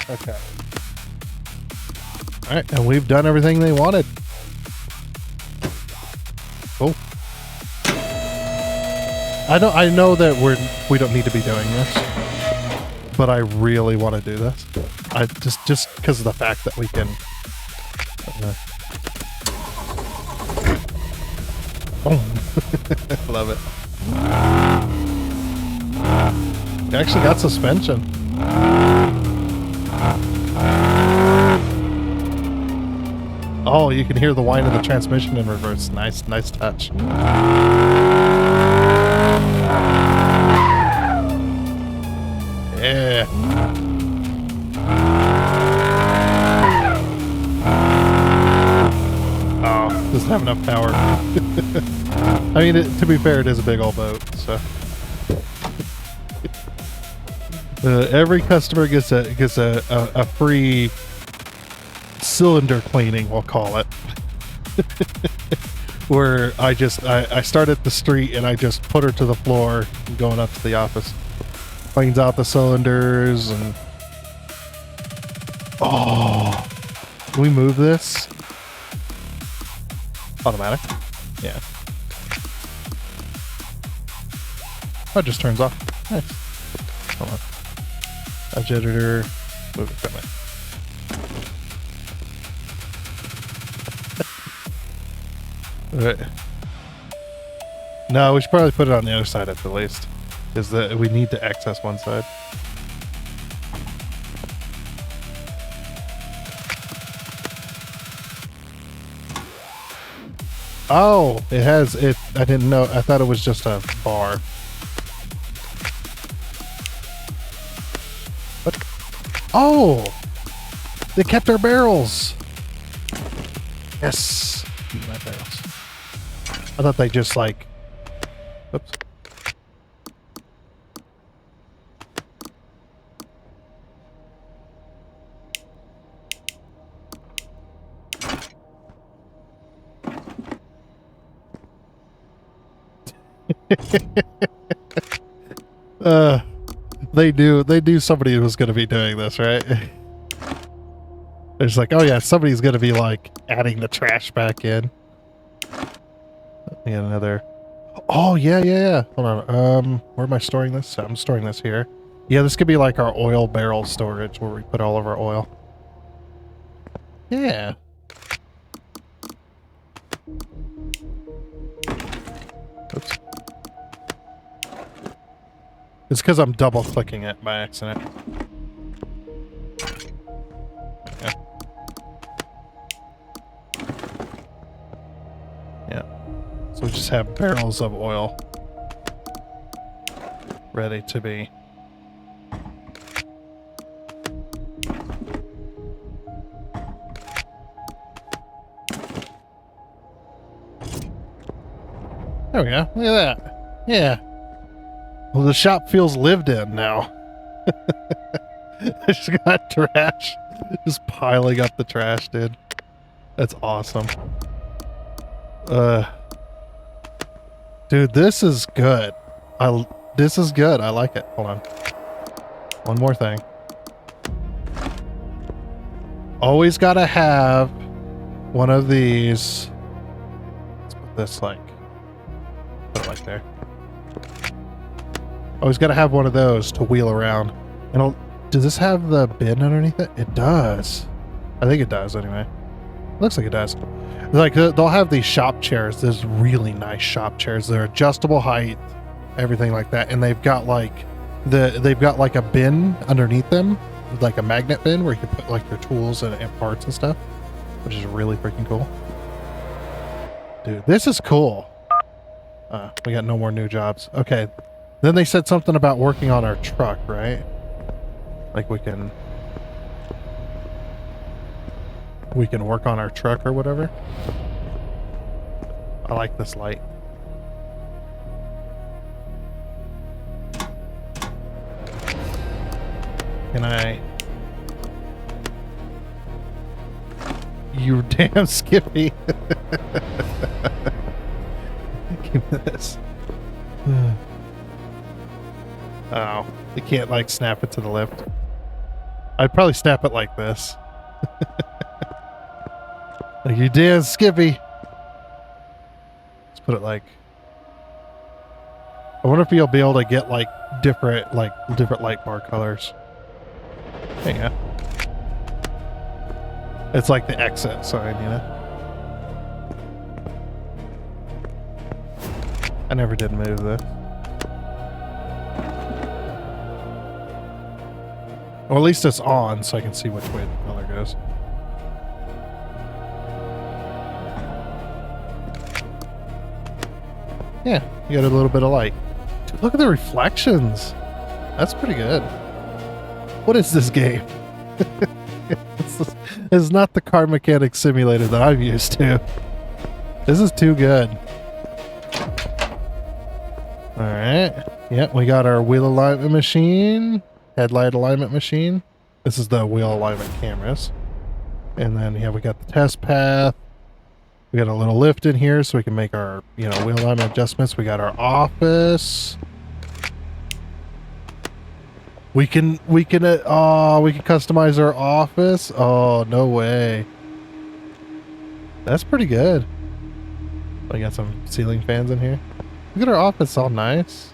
Okay. All right, and we've done everything they wanted. Cool. I know that we don't need to be doing this, but I really want to do this. I just because of the fact that we can. Love it. We actually got suspension. Oh, you can hear the whine of the transmission in reverse. Nice touch. Yeah. Oh, doesn't have enough power. I mean, to be fair, it is a big old boat, so. Every customer gets a free cylinder cleaning, we'll call it. Where I start at the street and I just put her to the floor going up to the office. Cleans out the cylinders and... Oh! Can we move this? Automatic? Yeah. Oh, it just turns off. Nice. Hold on. Edge editor. Move equipment. Right. No, we should probably put it on the other side at the least. Is that we need to access one side. Oh, it has it. I didn't know. I thought it was just a bar. What? Oh, they kept our barrels. Yes, keep my barrels. I thought they just like. Oops. They knew somebody was going to be doing this, right? It's like, oh yeah, somebody's going to be like adding the trash back in. Yeah, another. Oh yeah. Hold on. Where am I storing this? I'm storing this here. Yeah, this could be like our oil barrel storage where we put all of our oil. Yeah. Oops. It's because I'm double clicking it by accident. Yeah. Yeah. So we just have barrels of oil ready to be. There we go. Look at that. Yeah. Well, the shop feels lived in now. I just got trash. Just piling up the trash, dude. That's awesome. Dude, this is good. This is good. I like it. Hold on. One more thing. Always gotta have one of these. Let's put this like. Put it like there. Always got to have one of those to wheel around. And does this have the bin underneath it? It does. I think it does anyway. Looks like it does. Like they'll have these shop chairs. There's really nice shop chairs. They're adjustable height, everything like that. And they've got like a bin underneath them, like a magnet bin where you can put like your tools and parts and stuff, which is really freaking cool. Dude, this is cool. We got no more new jobs. Okay. Then they said something about working on our truck, right? Like we can work on our truck or whatever. I like this light. Can I... You damn Skippy. Give me this. Oh, you can't like snap it to the lift. I'd probably snap it like this. Like, you damn Skippy. Let's put it like... I wonder if you'll be able to get like different light bar colors. There you go. It's like the exit sign, you know? I never did move this. Or at least it's on so I can see which way the color goes. Yeah, you got a little bit of light. Dude, look at the reflections. That's pretty good. What is this game? It's not the car mechanic simulator that I'm used to. This is too good. Alright. Yep, we got our wheel alignment machine. Headlight alignment machine. This is the wheel alignment cameras. And then, yeah, we got the test path. We got a little lift in here so we can make our, wheel alignment adjustments. We got our office. We can customize our office. Oh, no way. That's pretty good. We got some ceiling fans in here. Look at our office, all nice.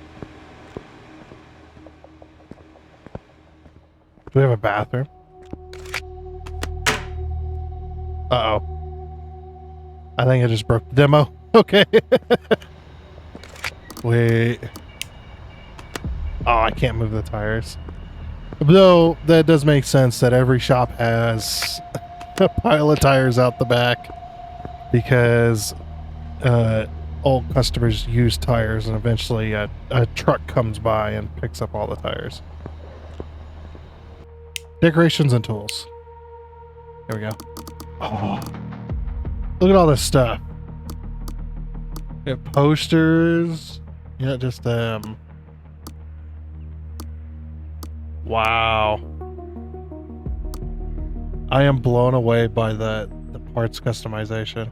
Do we have a bathroom? Uh-oh. I think I just broke the demo. Okay. Wait. Oh, I can't move the tires. Though, that does make sense that every shop has a pile of tires out the back. Because all customers use tires and eventually a truck comes by and picks up all the tires. Decorations and tools. Here we go. Oh, look at all this stuff. We have posters. Yeah, just wow. I am blown away by the parts customization.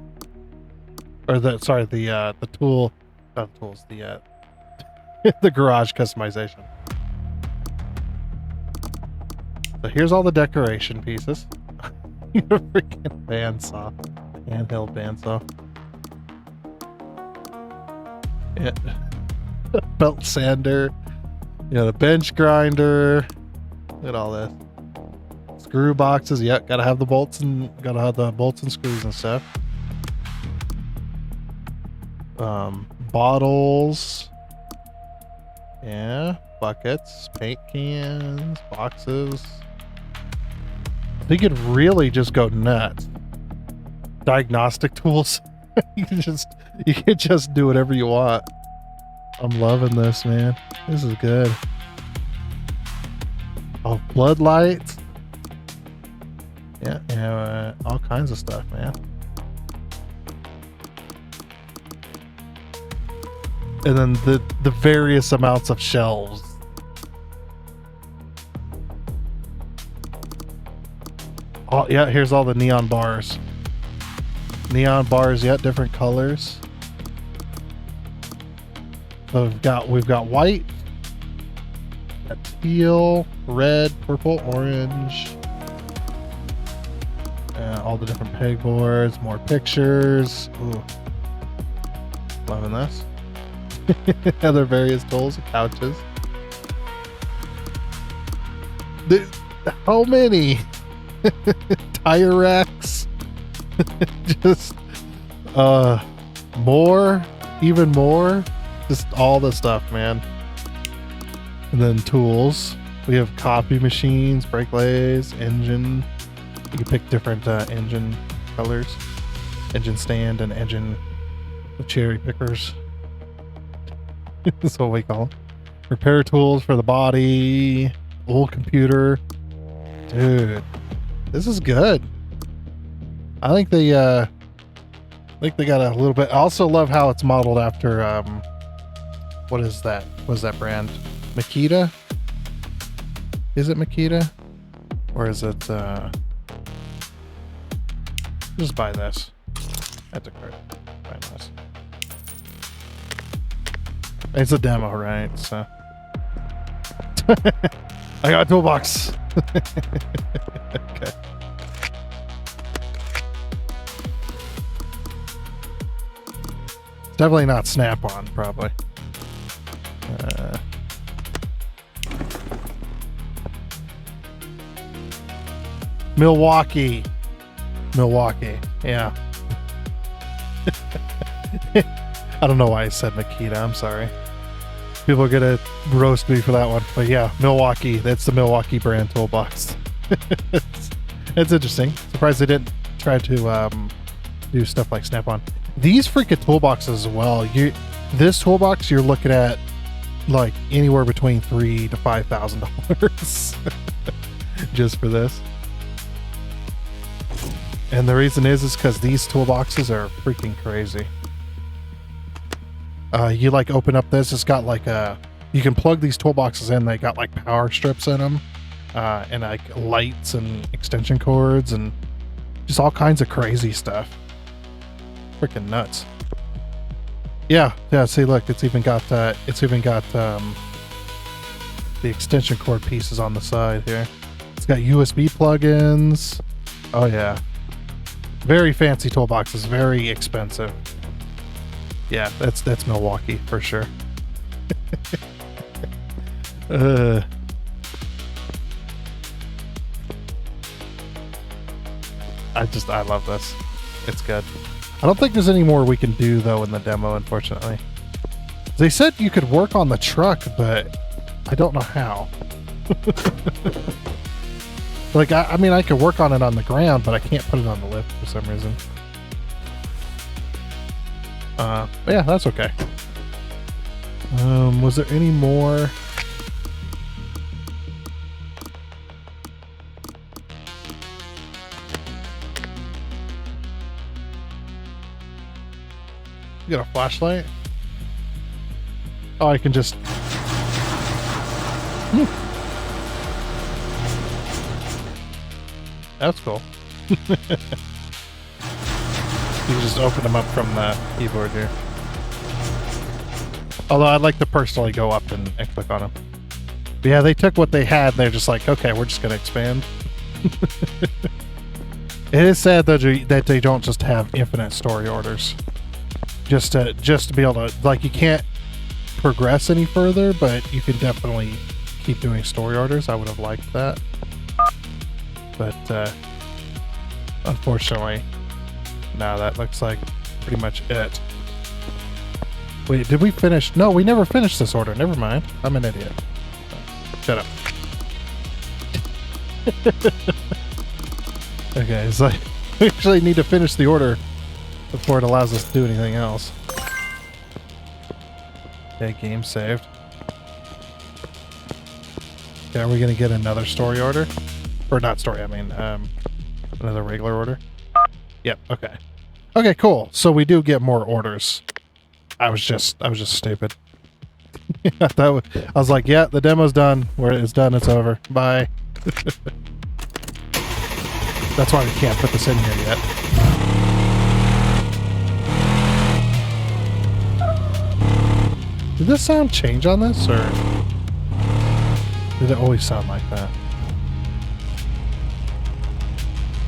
Or the tool, not the tools, the garage customization. So here's all the decoration pieces. A freaking bandsaw. Handheld bandsaw. Yeah. Belt sander. The bench grinder. Look at all this. Screw boxes. Yep, gotta have the bolts and screws and stuff. Bottles. Yeah, buckets, paint cans, boxes. You could really just go nuts. Diagnostic tools. you can just do whatever you want. I'm loving this, man. This is good. Oh, floodlights. Yeah, all kinds of stuff, man. And then the various amounts of shelves. Oh yeah, here's all the neon bars. Neon bars, yeah, different colors. So we've got white, got teal, red, purple, orange. All the different pegboards, more pictures. Ooh. Loving this. Other various tools, couches. How many? Tire racks. Just more, even more. Just all the stuff, man. And then tools. We have copy machines, brake lathes, engine. You can pick different engine colors. Engine stand and engine cherry pickers. That's what we call them. Repair tools for the body. Old computer. Dude, this is good. I think they got a little bit. I also love how it's modeled after what is that? What is that brand? Makita? Is it Makita? Or is it just buy this. That's a card. Buy this. It's a demo, right? So I got a toolbox. Okay. It's definitely not Snap-on, probably. Milwaukee. Yeah. I don't know why I said Makita. I'm sorry. People are gonna roast me for that one, but yeah, Milwaukee. That's the Milwaukee brand toolbox. it's interesting. Surprised they didn't try to do stuff like Snap-on. These freaking toolboxes as well. This toolbox you're looking at like anywhere between $3,000 to $5,000 just for this. And the reason is because these toolboxes are freaking crazy. You like open up this, it's got like you can plug these toolboxes in, they got like power strips in them, and like lights and extension cords and just all kinds of crazy stuff. Freaking nuts. Yeah, see look, it's even got the extension cord pieces on the side here. It's got USB plugins. Oh yeah. Very fancy toolboxes, very expensive. Yeah, that's Milwaukee for sure. I love this. It's good. I don't think there's any more we can do though in the demo, unfortunately. They said you could work on the truck, but I don't know how. Like, I mean, I could work on it on the ground, but I can't put it on the lift for some reason. But yeah, that's okay. Was there any more? You got a flashlight? Oh, I can just... That's cool. You can just open them up from the keyboard here. Although I'd like to personally go up and click on them. But yeah, they took what they had and they're just like, okay, we're just going to expand. It is sad though that they don't just have infinite story orders. Just to be able to, like, you can't progress any further, but you can definitely keep doing story orders. I would have liked that. But unfortunately, no, that looks like pretty much it. Wait, did we finish? No, we never finished this order. Never mind. I'm an idiot. Shut up. Okay, it's like we actually need to finish the order before it allows us to do anything else. Okay, game saved. Okay, are we gonna get another story order? Or not story, I mean, another regular order? Yep, okay. Okay, cool. So we do get more orders. I was just stupid. I was like, yeah, the demo's done. It's done, it's over. Bye. That's why we can't put this in here yet. Did this sound change on this, or did it always sound like that?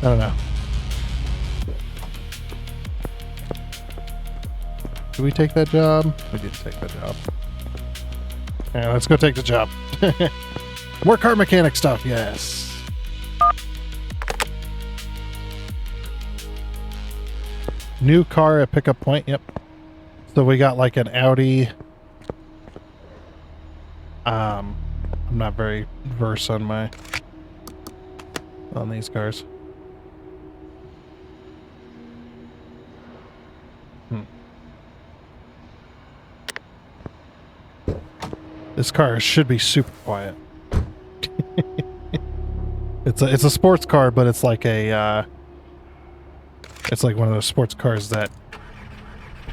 I don't know. Did we take that job? We did take that job. Yeah, let's go take the job. More car mechanic stuff, yes. New car at pickup point, yep. So we got like an Audi. I'm not very versed on these cars. This car should be super quiet. It's a sports car, but it's like a it's like one of those sports cars that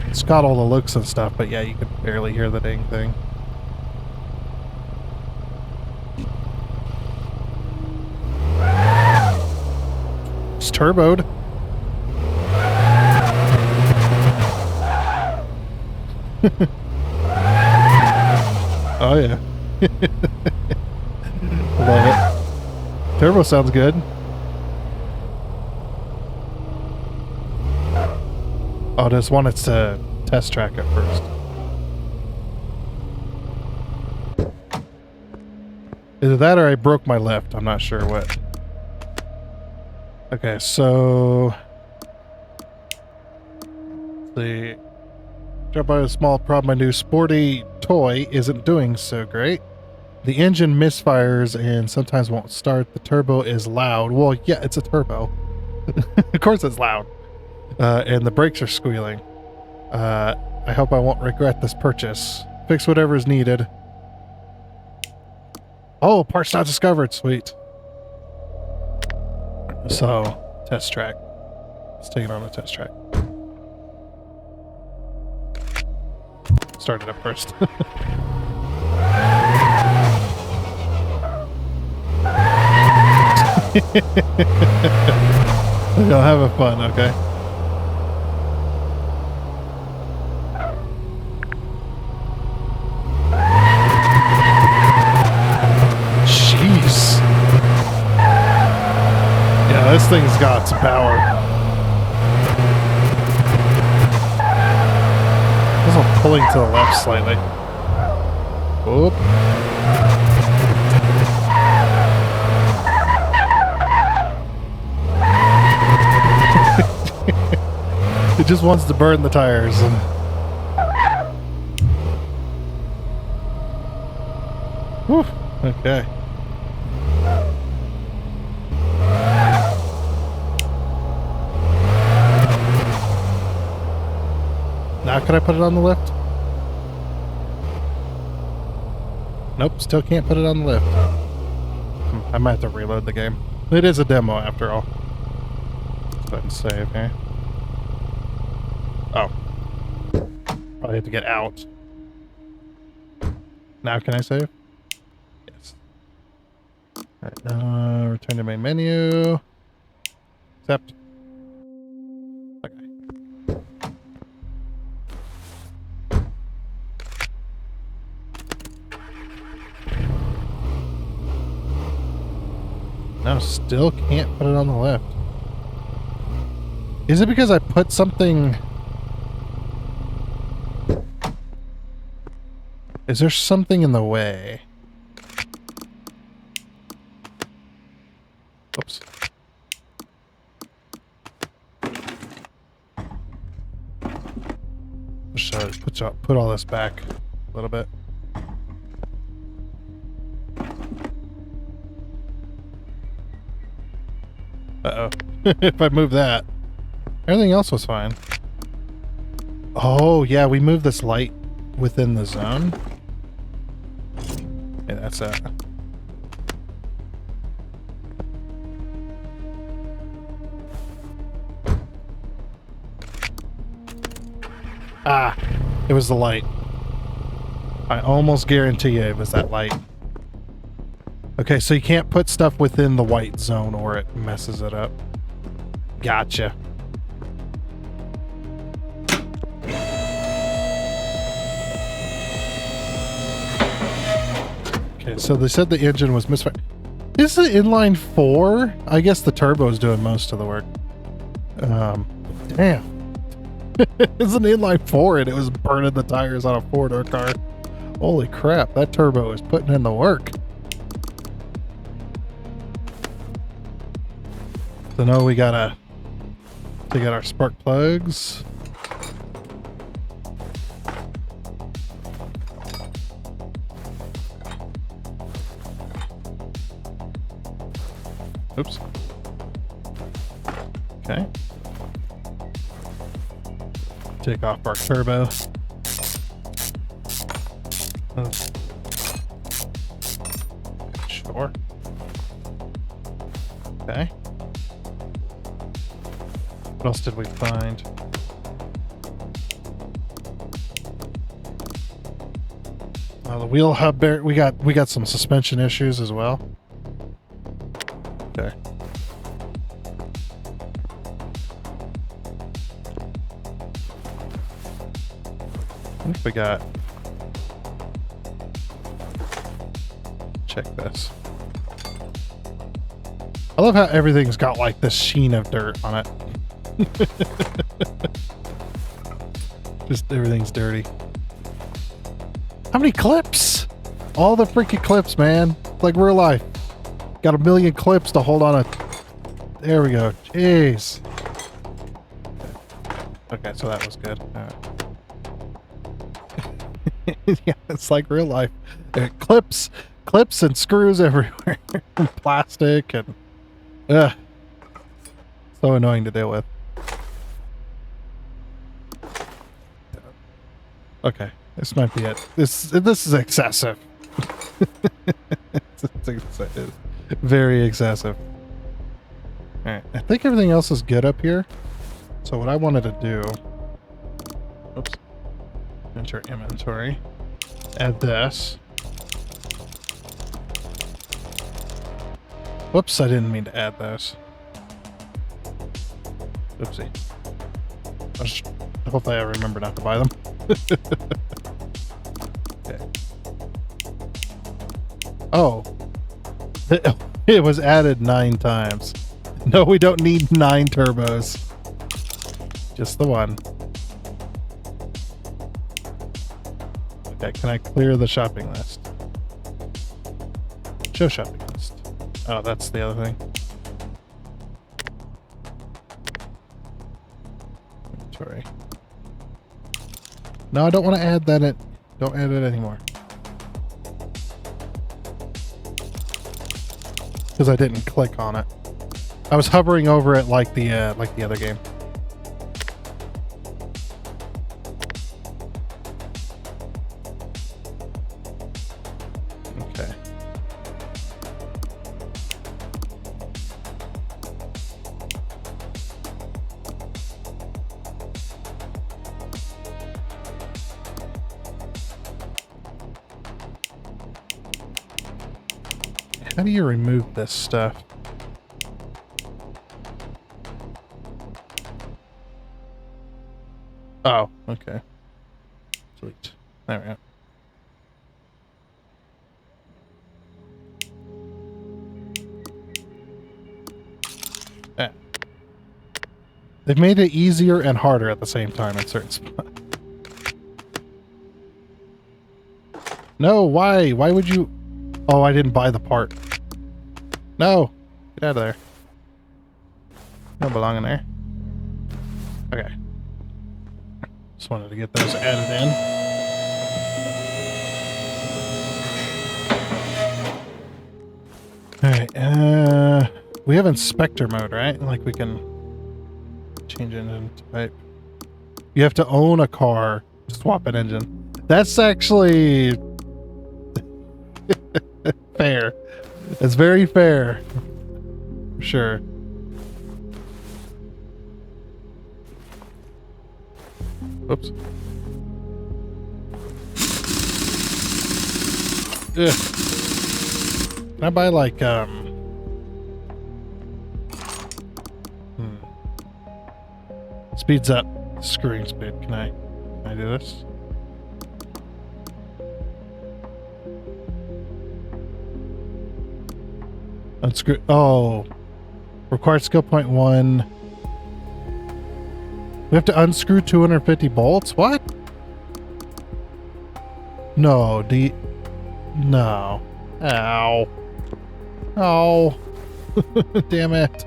it's got all the looks and stuff, but yeah, you can barely hear the dang thing. It's turboed. Oh yeah. Love it. Turbo sounds good. Oh, I just wanted to test track it first. Either that or I broke my lift. I'm not sure what. Okay, so the drop by a small problem. My new sporty toy isn't doing so great. The engine misfires and sometimes won't start. The turbo is loud. Well, yeah, it's a turbo. Of course it's loud. And the brakes are squealing. I hope I won't regret this purchase. Fix whatever is needed. Oh, parts not discovered. Sweet. So, test track. Let's take it on a test track. Start it up first. You'll have a fun, okay? Jeez. Yeah, this thing's got some power. This one pulling to the left slightly. Oop. It just wants to burn the tires. Whew. Okay. Now can I put it on the lift? Nope, still can't put it on the lift. I might have to reload the game. It is a demo after all. Let's go ahead and save here. Oh. Probably have to get out. Now can I save? Yes. Alright, return to main menu. Accept. Okay. No, still can't put it on the left. Is it because I put something... Is there something in the way? Oops. Should put all this back a little bit. Uh-oh. If I move that. Everything else was fine. Oh, yeah, we moved this light within the zone. Yeah, that's it. Ah, it was the light. I almost guarantee you it was that light. Okay, so you can't put stuff within the white zone or it messes it up. Gotcha. Okay, so they said the engine was misfired. Is it inline 4? I guess the turbo is doing most of the work. Damn. It's an inline 4 and it was burning the tires on a 4-door car. Holy crap, that turbo is putting in the work. So now we gotta take out our spark plugs. Oops. Okay. Take off our turbo. Door. Okay. What else did we find? The wheel hub bear. We got some suspension issues as well. Okay. I think we got. Check this. I love how everything's got like this sheen of dirt on it. Just everything's dirty. How many clips? All the freaking clips, man. It's like real life. Got a million clips to hold on a... There we go. Jeez. Okay, so that was good. All right. Yeah, it's like real life. Clips and screws everywhere. Plastic and... Ugh. So annoying to deal with. Okay, this might be it. This is excessive. It's very excessive. Alright, I think everything else is good up here. So what I wanted to do... Oops. Enter inventory. Add this. Whoops, I didn't mean to add those. Oopsie. Hopefully I remember not to buy them. Okay. Oh. It was added 9 times. No, we don't need 9 turbos. Just the one. Okay, can I clear the shopping list? Show shopping list. Oh, that's the other thing. Inventory. No, I don't want to add that. Don't add it anymore. Because I didn't click on it. I was hovering over it like the other game. Okay. How do you remove this stuff? Oh, okay. Sweet. There we go. Ah. They've made it easier and harder at the same time in certain spots. No, why? Why would you... Oh, I didn't buy the part. No! Get out of there. Don't belong in there. Okay. Just wanted to get those added in. Alright, we have inspector mode, right? Like we can change engine type. You have to own a car to swap an engine. That's actually fair. It's very fair. For sure. Whoops. Ugh. Can I buy like speeds up screwing speed. Can I do this? Unscrew. Oh, required skill point 1. We have to unscrew 250 bolts. What? No. No. Ow. Oh. Damn it.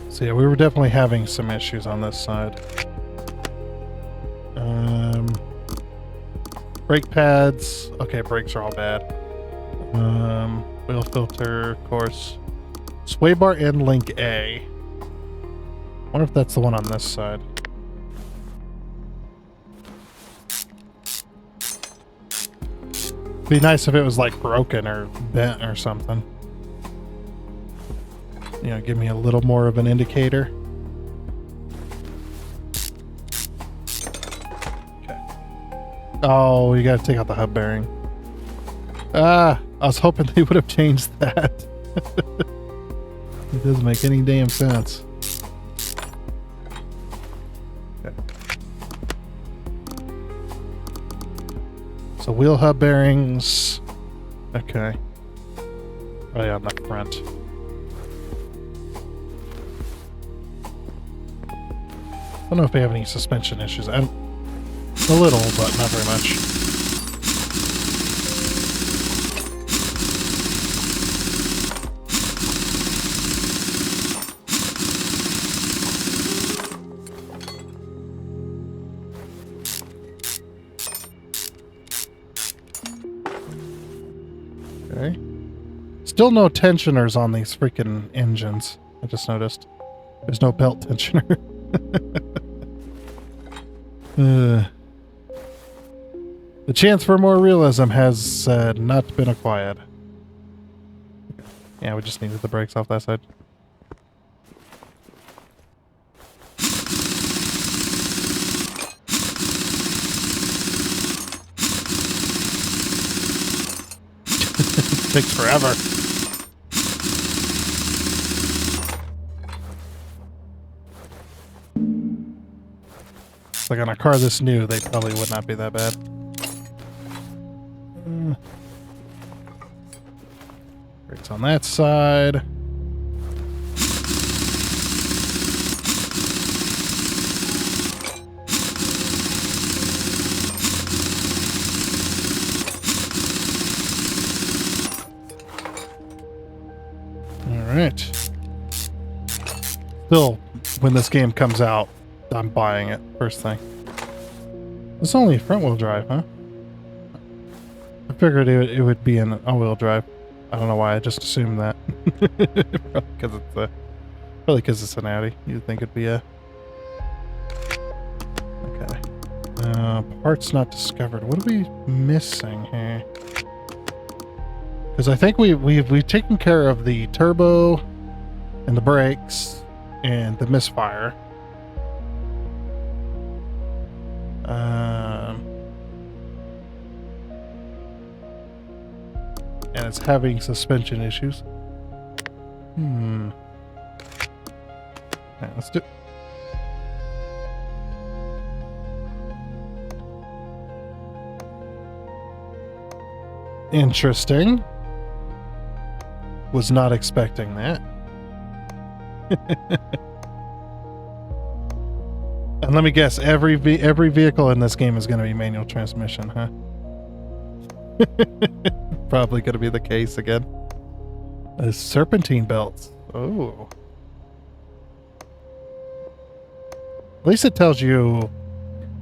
So yeah, we were definitely having some issues on this side. Brake pads. Okay, brakes are all bad. Wheel filter, of course. Sway bar and link A. Wonder if that's the one on this side. Be nice if it was like broken or bent or something. You know, give me a little more of an indicator. Okay. Oh, you gotta take out the hub bearing. Ah, I was hoping they would have changed that. It doesn't make any damn sense. Okay. So wheel hub bearings. Okay. Oh yeah, on the front. I don't know if they have any suspension issues. A little, but not very much. Okay. Still no tensioners on these freaking engines. I just noticed. There's no belt tensioner. The chance for more realism has not been acquired. Yeah, we just needed the brakes off that side. It takes forever. Like on a car this new, they probably would not be that bad. Brakes on that side. All right. Still, when this game comes out, I'm buying it first thing. It's only front wheel drive, huh? I figured it would be an all-wheel drive. I don't know why. I just assumed that. Probably because it's an Audi. You'd think it'd be a. Okay. Parts not discovered. What are we missing here? Because I think we've taken care of the turbo and the brakes and the misfire. And it's having suspension issues. Okay, let's do. Interesting. Was not expecting that. And let me guess, every vehicle in this game is going to be manual transmission, huh? Probably going to be the case again. Serpentine belts. Oh. At least it tells you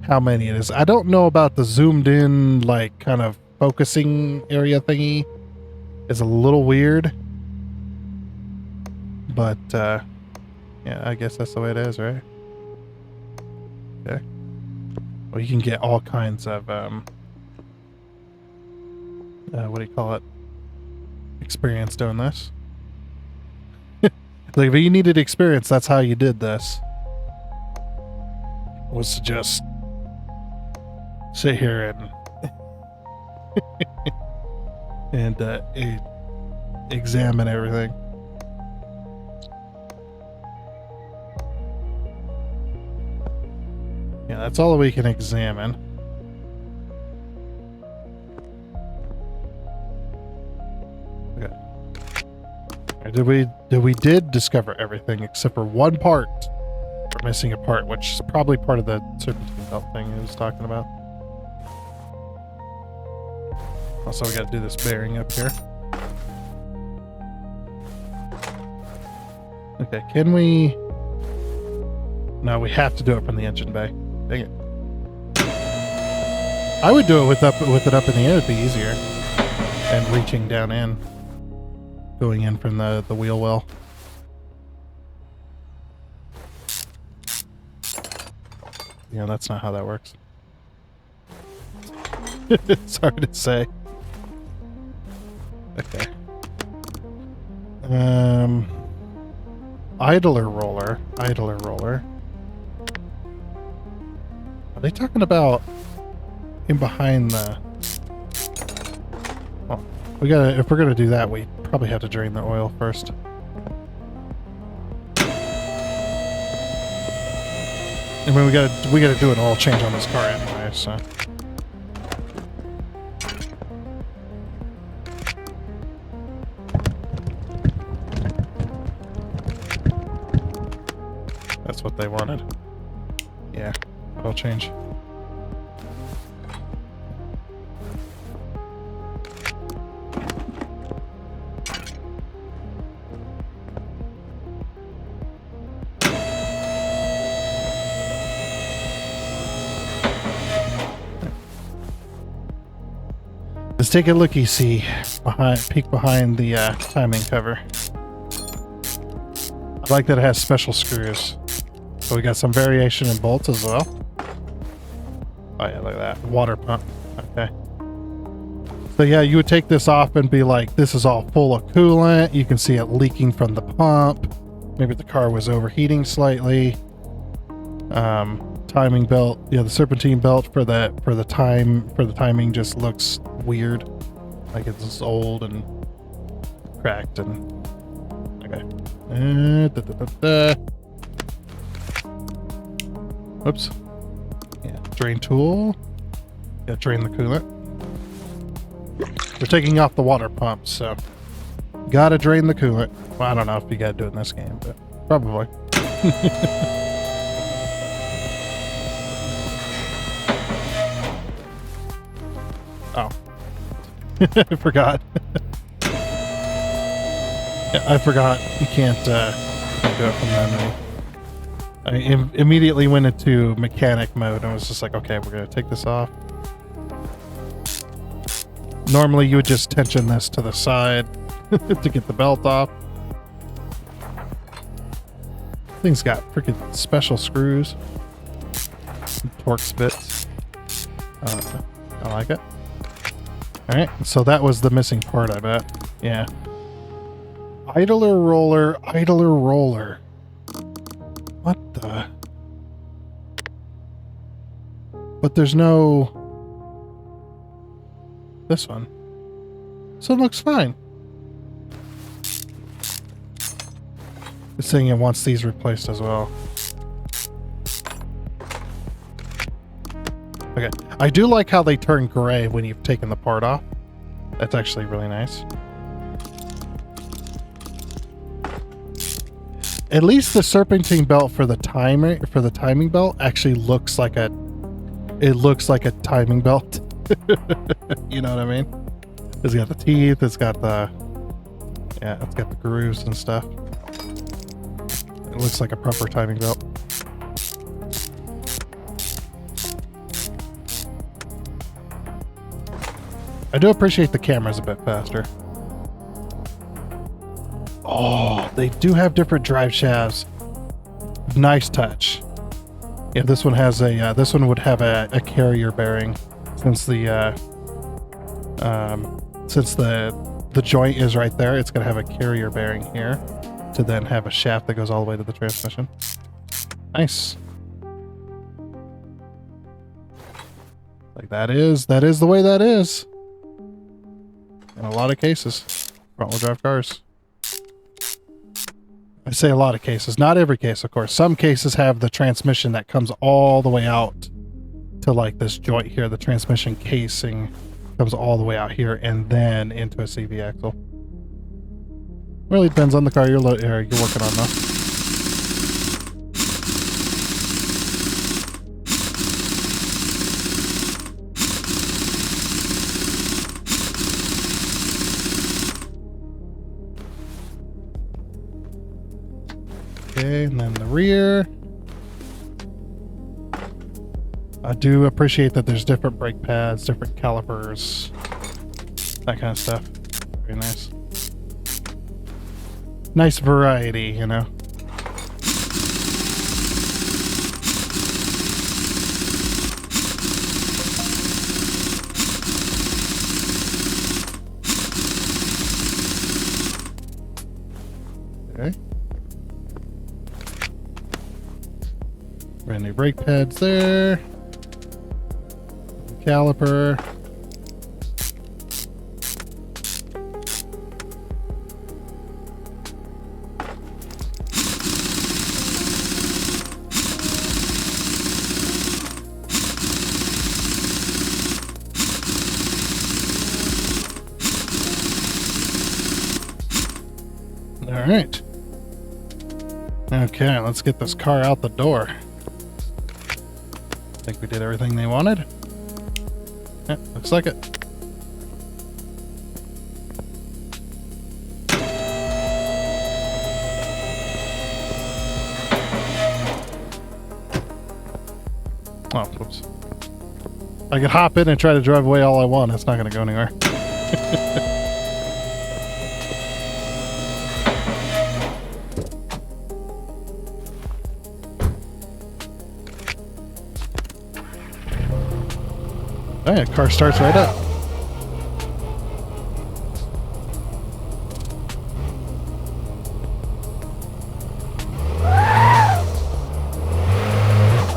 how many it is. I don't know about the zoomed in, like, kind of focusing area thingy. It's a little weird. But, yeah, I guess that's the way it is, right? Okay. Well, you can get all kinds of, what do you call it? Experience doing this. Like, if you needed experience, that's how you did this. Was to just sit here and examine everything. Yeah, that's all we can examine. Okay. We did discover everything except for one part. We're missing a part, which is probably part of the serpentine belt thing he was talking about. Also, we got to do this bearing up here. Okay, can we? No, we have to do it from the engine bay. Dang it. I would do it with it up in the air. It'd be easier. And reaching down in. Going in from the wheel well. Yeah, that's not how that works. It's hard to say. Okay. Idler roller. Are they talking about in behind the... Well, if we're gonna do that, we probably have to drain the oil first. I mean, we gotta do an oil change on this car anyway, so... That's what they wanted. Yeah, oil change. Let's take a looky-see peek behind the timing cover. I like that it has special screws. So we got some variation in bolts as well. Oh yeah, look at that. Water pump. Okay. So yeah, you would take this off and be like, this is all full of coolant. You can see it leaking from the pump. Maybe the car was overheating slightly. Timing belt. Yeah, the serpentine belt for the timing just looks weird. Like it's just old and cracked and okay. Oops. Yeah, drain tool. Yeah, drain the coolant. We're taking off the water pump, so gotta drain the coolant. Well, I don't know if you gotta do it in this game, but probably. Oh. I forgot. Yeah, I forgot. You can't do it from memory. I immediately went into mechanic mode and was just like, okay, we're going to take this off. Normally you would just tension this to the side to get the belt off. Thing's got freaking special screws. Torx bits. I like it. Alright, so that was the missing part, I bet. Yeah. Idler roller. What the? But there's no... This one. So it looks fine. It's saying it wants these replaced as well. Okay. I do like how they turn gray when you've taken the part off. That's actually really nice. At least the serpentine belt for the timing belt actually looks like a timing belt. You know what I mean? It's got the teeth, it's got the grooves and stuff. It looks like a proper timing belt. I do appreciate the cameras a bit faster. Oh, they do have different drive shafts. Nice touch. Yeah, this one has a this one would have a carrier bearing since the joint is right there. It's gonna have a carrier bearing here to then have a shaft that goes all the way to the transmission. Nice. Like that is the way that is. In a lot of cases, front-wheel drive cars. I say a lot of cases, not every case, of course. Some cases have the transmission that comes all the way out to like this joint here. The transmission casing comes all the way out here and then into a CV axle. Really depends on the car you're working on, though. Okay, and then the rear. I do appreciate that there's different brake pads, different calipers, that kind of stuff. Very nice. Nice variety, you know. Okay. Brand new brake pads there. Caliper. All right. Okay, let's get this car out the door. I think we did everything they wanted. Yeah, looks like it. Oh, whoops. I could hop in and try to drive away all I want. It's not going to go anywhere. Oh yeah, car starts right up.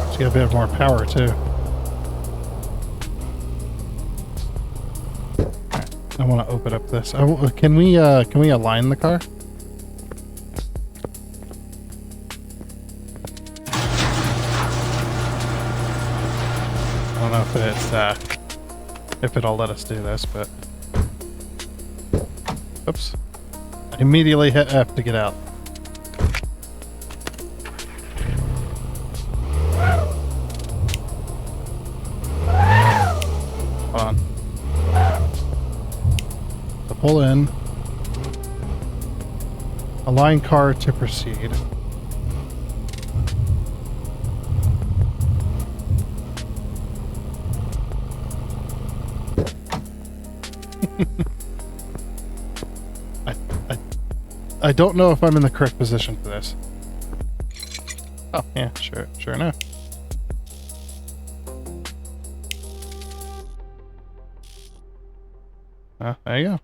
It's got a bit more power too. Right, I want to open up this. Can we align the car? I don't know if it's if it'll let us do this, but oops. I immediately hit F to get out. Hold on. So pull in. Align car to proceed. I don't know if I'm in the correct position for this. Oh, yeah, sure enough. There you go.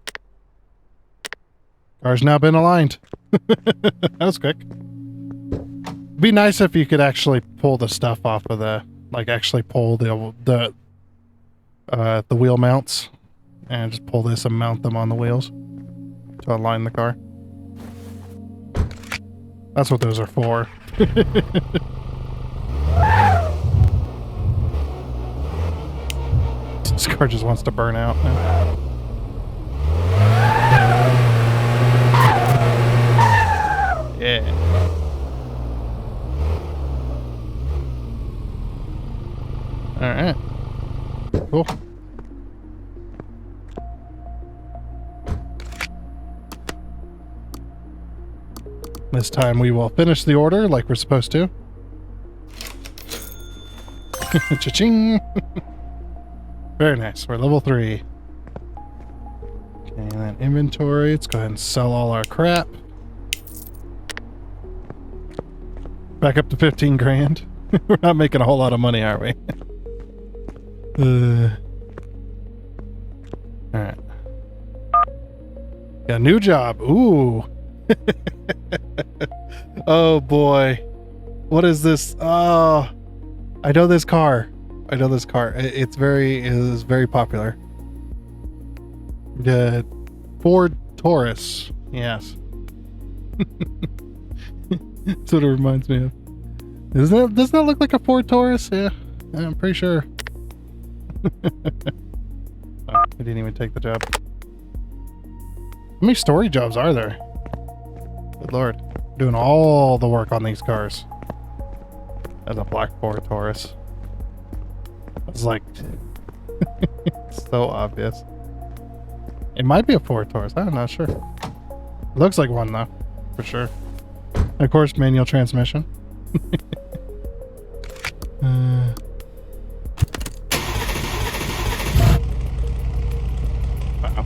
Car's now been aligned. That was quick. It'd be nice if you could actually pull the stuff off of the, like actually pull the wheel mounts and just pull this and mount them on the wheels to align the car. That's what those are for. This car just wants to burn out now. Yeah. Alright. Cool. This time we will finish the order like we're supposed to. Cha-ching! Very nice. We're level 3. Okay, and then inventory. Let's go ahead and sell all our crap. Back up to 15 grand. We're not making a whole lot of money, are we? Alright. Got a new job. Ooh. Oh boy. What is this? Oh, I know this car. I know this car. It is very popular. The Ford Taurus. Yes. That's what it reminds me of. Doesn't that look like a Ford Taurus? Yeah, I'm pretty sure. Oh, I didn't even take the job. How many story jobs are there? Good lord. Doing all the work on these cars. That's a black Ford Taurus. It's like... it's so obvious. It might be a Ford Taurus. I'm not sure. It looks like one though. For sure. And of course, manual transmission. know.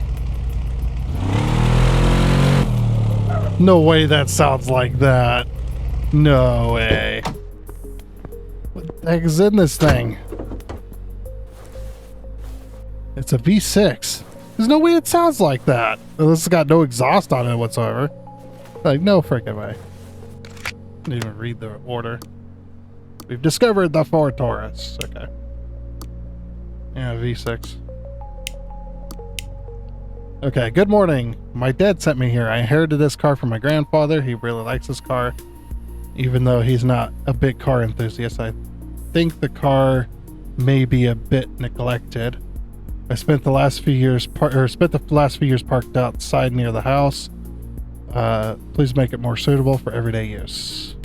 No way that sounds like that. No way. What the heck is in this thing? It's a V6. There's no way it sounds like that. This has got no exhaust on it whatsoever. Like, no freaking way. Didn't even read the order. We've discovered the Ford Taurus. Okay. Yeah, V6. Okay, good morning. My dad sent me here. I inherited this car from my grandfather. He really likes this car, even though he's not a big car enthusiast. I think the car may be a bit neglected. I spent the last few years parked outside near the house. Please make it more suitable for everyday use.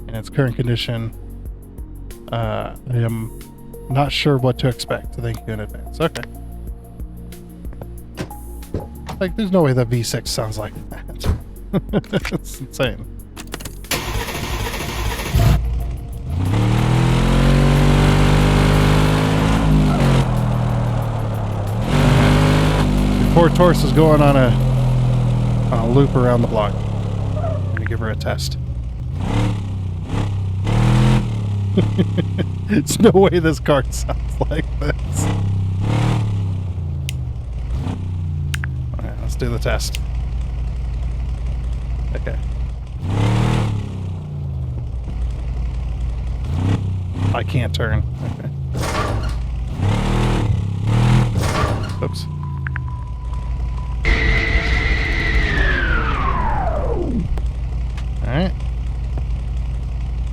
In its current condition, I am not sure what to expect. Thank you in advance. Okay. Like, there's no way that V6 sounds like that. It's insane. Poor Taurus is going on a loop around the block. I'm gonna give her a test. It's no way this car sounds like this. Alright, let's do the test. Okay. I can't turn. Okay. Oops. Alright.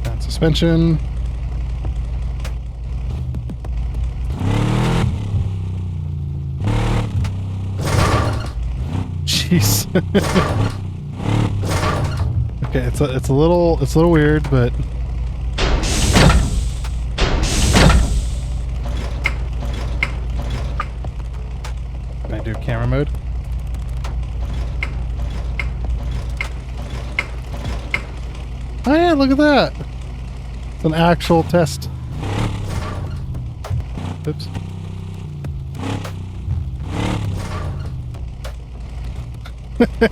Down suspension. Jeez. Okay, it's a little weird, but can I do camera mode? Oh yeah, look at that. It's an actual test. Oops.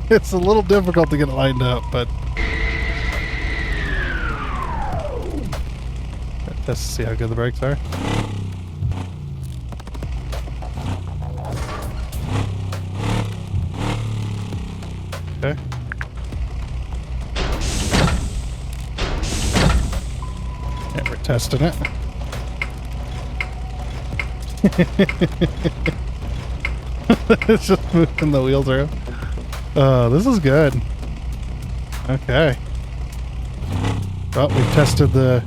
It's a little difficult to get it lined up, but test to see how good the brakes are. Okay. Yeah, we're testing it. It's just moving the wheels around. This is good. Okay. Well, we tested the...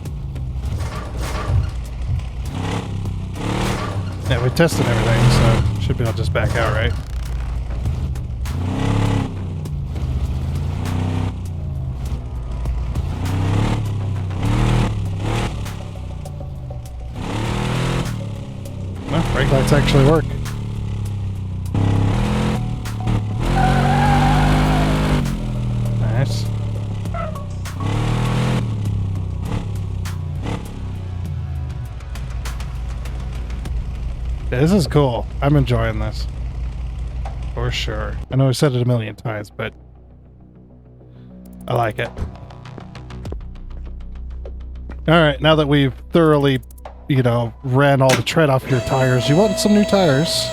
Yeah, we tested everything, so should be able to just back out, right? Well, brake lights actually work. Nice. Yeah, this is cool. I'm enjoying this. For sure. I know I've said it a million times, but I like it. Alright, now that we've thoroughly, you know, ran all the tread off your tires, you want some new tires?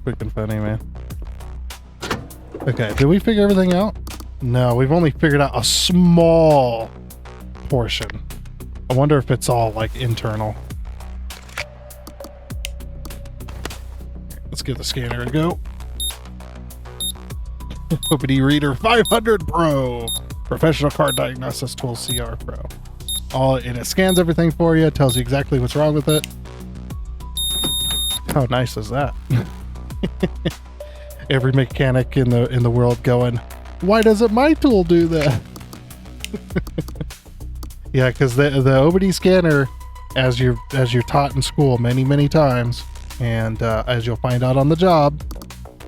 Freaking funny, man. Okay, did we figure everything out? No, we've only figured out a small portion. I wonder if it's all, like, internal. Let's give the scanner a go. Opening Reader 500 Pro. Professional Car Diagnosis Tool CR Pro. And it scans everything for you, tells you exactly what's wrong with it. How nice is that? Every mechanic in the world going, why doesn't my tool do that? Yeah, because the OBD scanner, as you're taught in school many times, and as you'll find out on the job,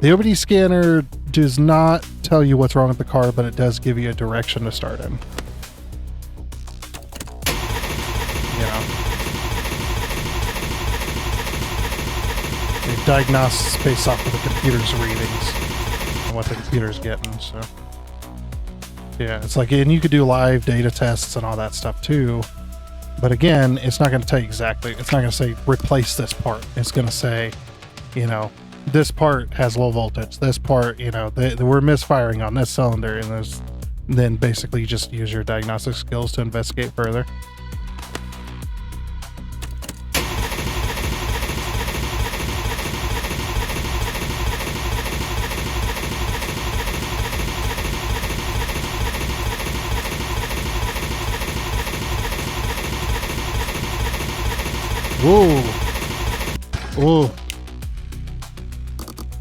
the OBD scanner does not tell you what's wrong with the car, but it does give you a direction to start in. You know. diagnosis based off of the computer's readings and what the computer's getting. So yeah, it's like, and you could do live data tests and all that stuff too. But again, it's not going to tell you exactly. It's not going to say replace this part. It's going to say, you know, this part has low voltage. This part, you know, we're misfiring on this cylinder, and then basically you just use your diagnostic skills to investigate further. Whoa. Whoa.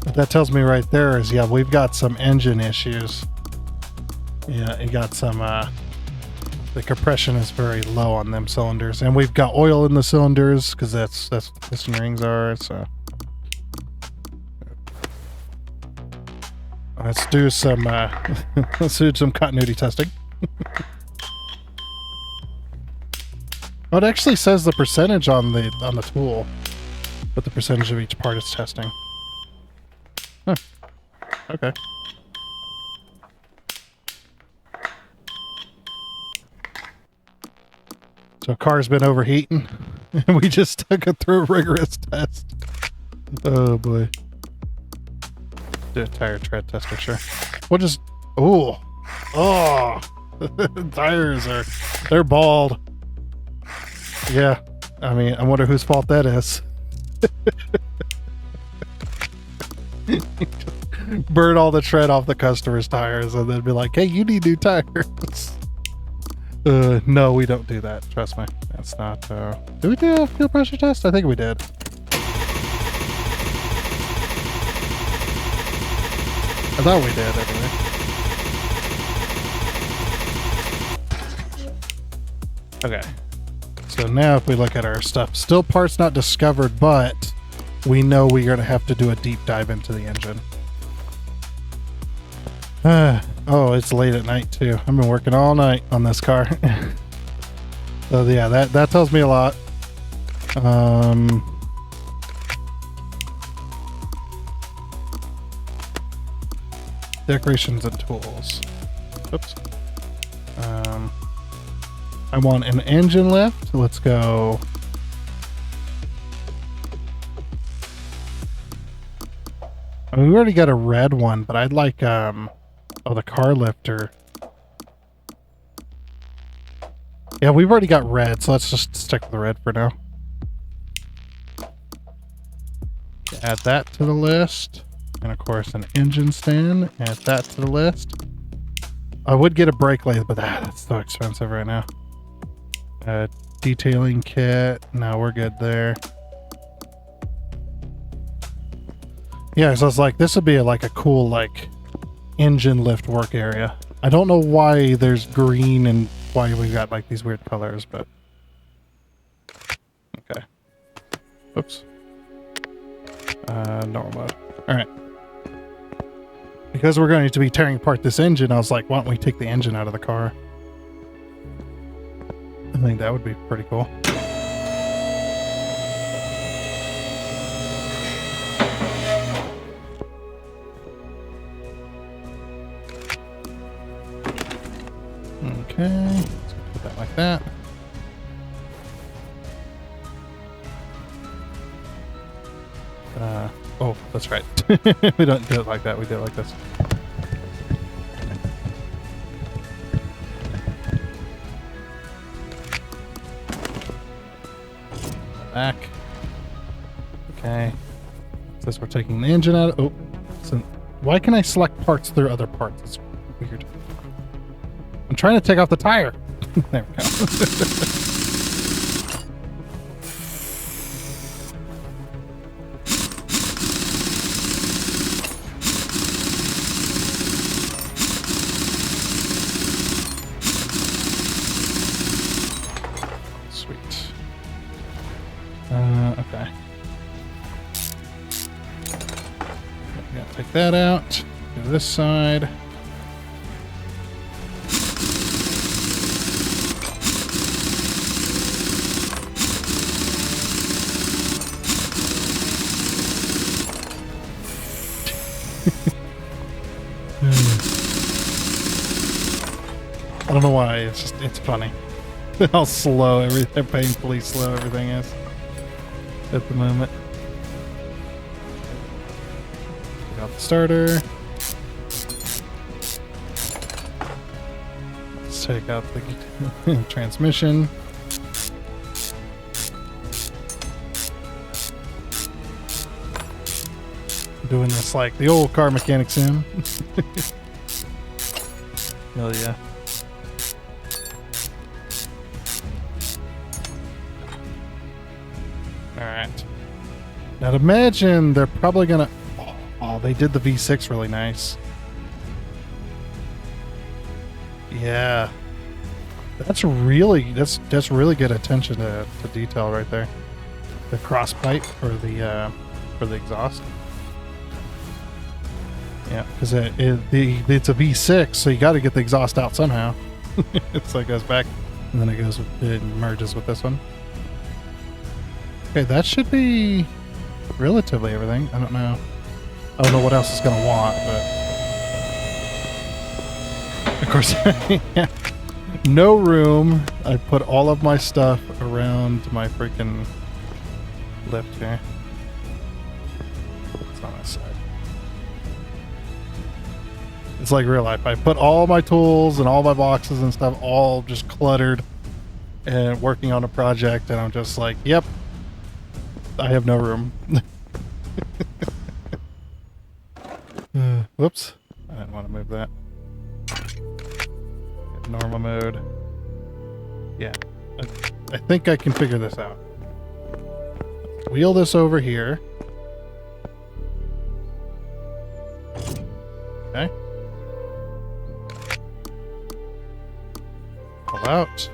What that tells me right there is, yeah, we've got some engine issues. Yeah, it got some, the compression is very low on them cylinders. And we've got oil in the cylinders, because that's what piston rings are, so. Let's do some, let's do some continuity testing. Oh, it actually says the percentage on the tool, what the percentage of each part is testing. Huh. Okay. So car's been overheating, and we just took it through a rigorous test. Oh boy. Do a tire tread test for sure. We'll just, oh, tires they're bald. Yeah, I mean, I wonder whose fault that is. Burn all the tread off the customer's tires and then be like, hey, you need new tires. No, we don't do that. Trust me. That's not, did we do a fuel pressure test? I think we did. I thought we did anyway. Okay. So now if we look at our stuff, still parts not discovered, but we know we're going to have to do a deep dive into the engine. Oh, it's late at night too. I've been working all night on this car. So yeah, that tells me a lot. Decorations and tools. Oops. I want an engine lift. Let's go. I mean, we already got a red one, but I'd like, oh, the car lifter. Yeah, we've already got red, so let's just stick with the red for now. Add that to the list. And of course, an engine stand. Add that to the list. I would get a brake lathe, but that's so expensive right now. Detailing kit. No, we're good there. Yeah, so it's like, this would be like a cool, like, engine lift work area. I don't know why there's green and why we got like these weird colors, but okay. Oops. Normal mode. All right. Because we're going to be tearing apart this engine, I was like, why don't we take the engine out of the car? I think that would be pretty cool. Okay, let's put that like that. Oh, that's right. We don't do it like that. We do it like this. Back. Okay. Says we're taking the engine out. Oh, so why can I select parts through other parts? It's weird. I'm trying to take off the tire. There we go. Sweet. Okay. Gotta take that out. Do this side. I don't know why, it's funny. How slow everything, painfully slow everything is at the moment. Take out the starter. Let's take out the transmission. Doing this like the old car mechanic sim. Hell yeah. Alright. Now imagine they're probably gonna... Oh, they did the V6 really nice. Yeah. That's really good attention to detail right there. The cross pipe for the exhaust. Yeah, because it's a V6, so you got to get the exhaust out somehow. So it goes back, and then it merges with this one. Okay, that should be relatively everything. I don't know what else it's gonna want, but of course, no room. I put all of my stuff around my freaking lift here. It's on this side. It's like real life. I put all my tools and all my boxes and stuff all just cluttered and working on a project, and I'm just like, yep, I have no room. Whoops. I didn't want to move that. Normal mode. Yeah. I think I can figure this out. Wheel this over here. Okay. Pull out.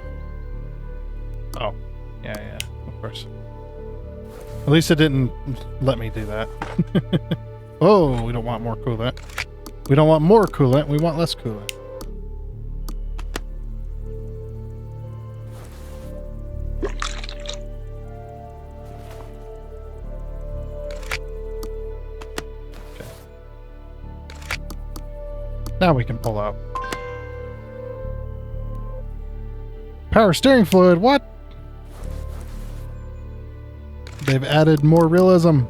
Oh. Yeah, of course. At least it didn't let me do that. Oh, we don't want more coolant. We don't want more coolant, we want less coolant. Okay. Now we can pull out. Power steering fluid, what? They've added more realism.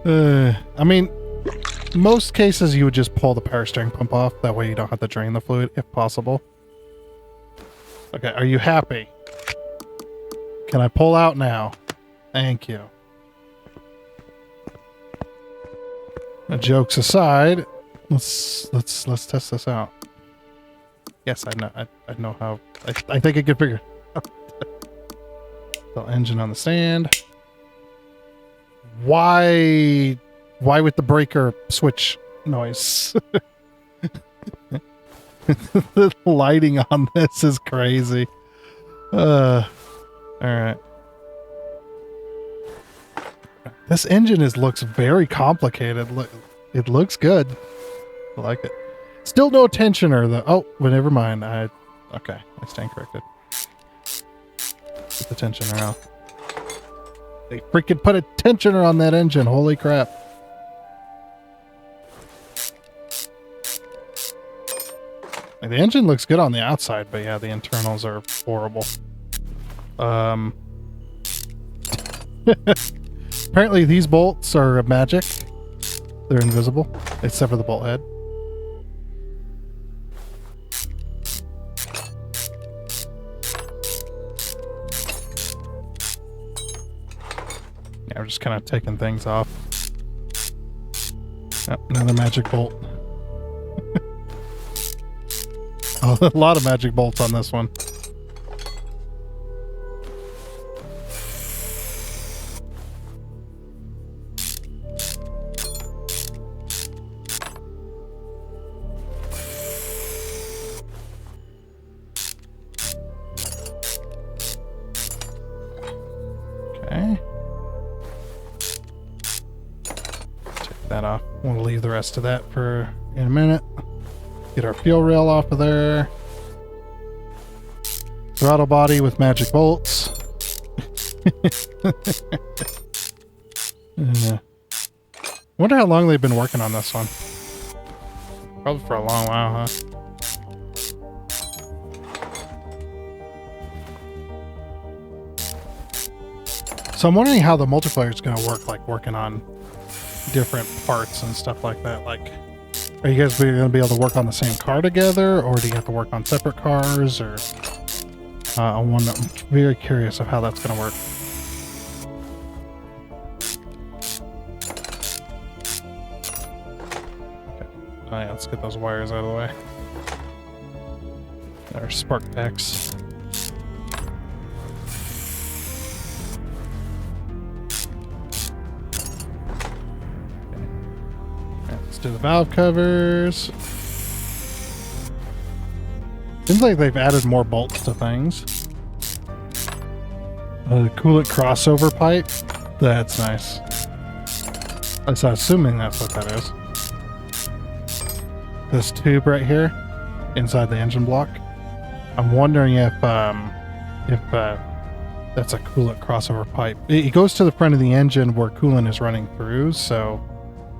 I mean, most cases you would just pull the power steering pump off. That way you don't have to drain the fluid, if possible. Okay, are you happy? Can I pull out now? Thank you. Now, jokes aside, let's test this out. Yes, I know how. I think I can figure. The engine on the stand. Why with the breaker switch noise? The lighting on this is crazy. All right. This engine looks very complicated. It looks good. I like it. Still no tensioner though. Oh, well, never mind. Okay, I stand corrected. Get the tensioner out. They freaking put a tensioner on that engine. Holy crap. Like, the engine looks good on the outside, but yeah, the internals are horrible. Apparently these bolts are magic. They're invisible, except for the bolt head. Yeah, we're just kind of taking things off. Oh, another magic bolt. Oh, a lot of magic bolts on this one. Okay. Take that off. We'll leave the rest of that for in a minute. Get our fuel rail off of there. Throttle body with magic bolts. Wonder how long they've been working on this one. Probably for a long while, huh? So I'm wondering how the multiplayer is going to work, like working on different parts and stuff like that. Like, are you guys going to be able to work on the same car together, or do you have to work on separate cars? Or I'm very curious of how that's going to work. Okay. Oh yeah, let's get those wires out of the way. Our spark packs. Let's do the valve covers. Seems like they've added more bolts to things. Coolant crossover pipe. That's nice. I'm assuming that's what that is. This tube right here, inside the engine block. I'm wondering if that's a coolant crossover pipe. It goes to the front of the engine where coolant is running through, so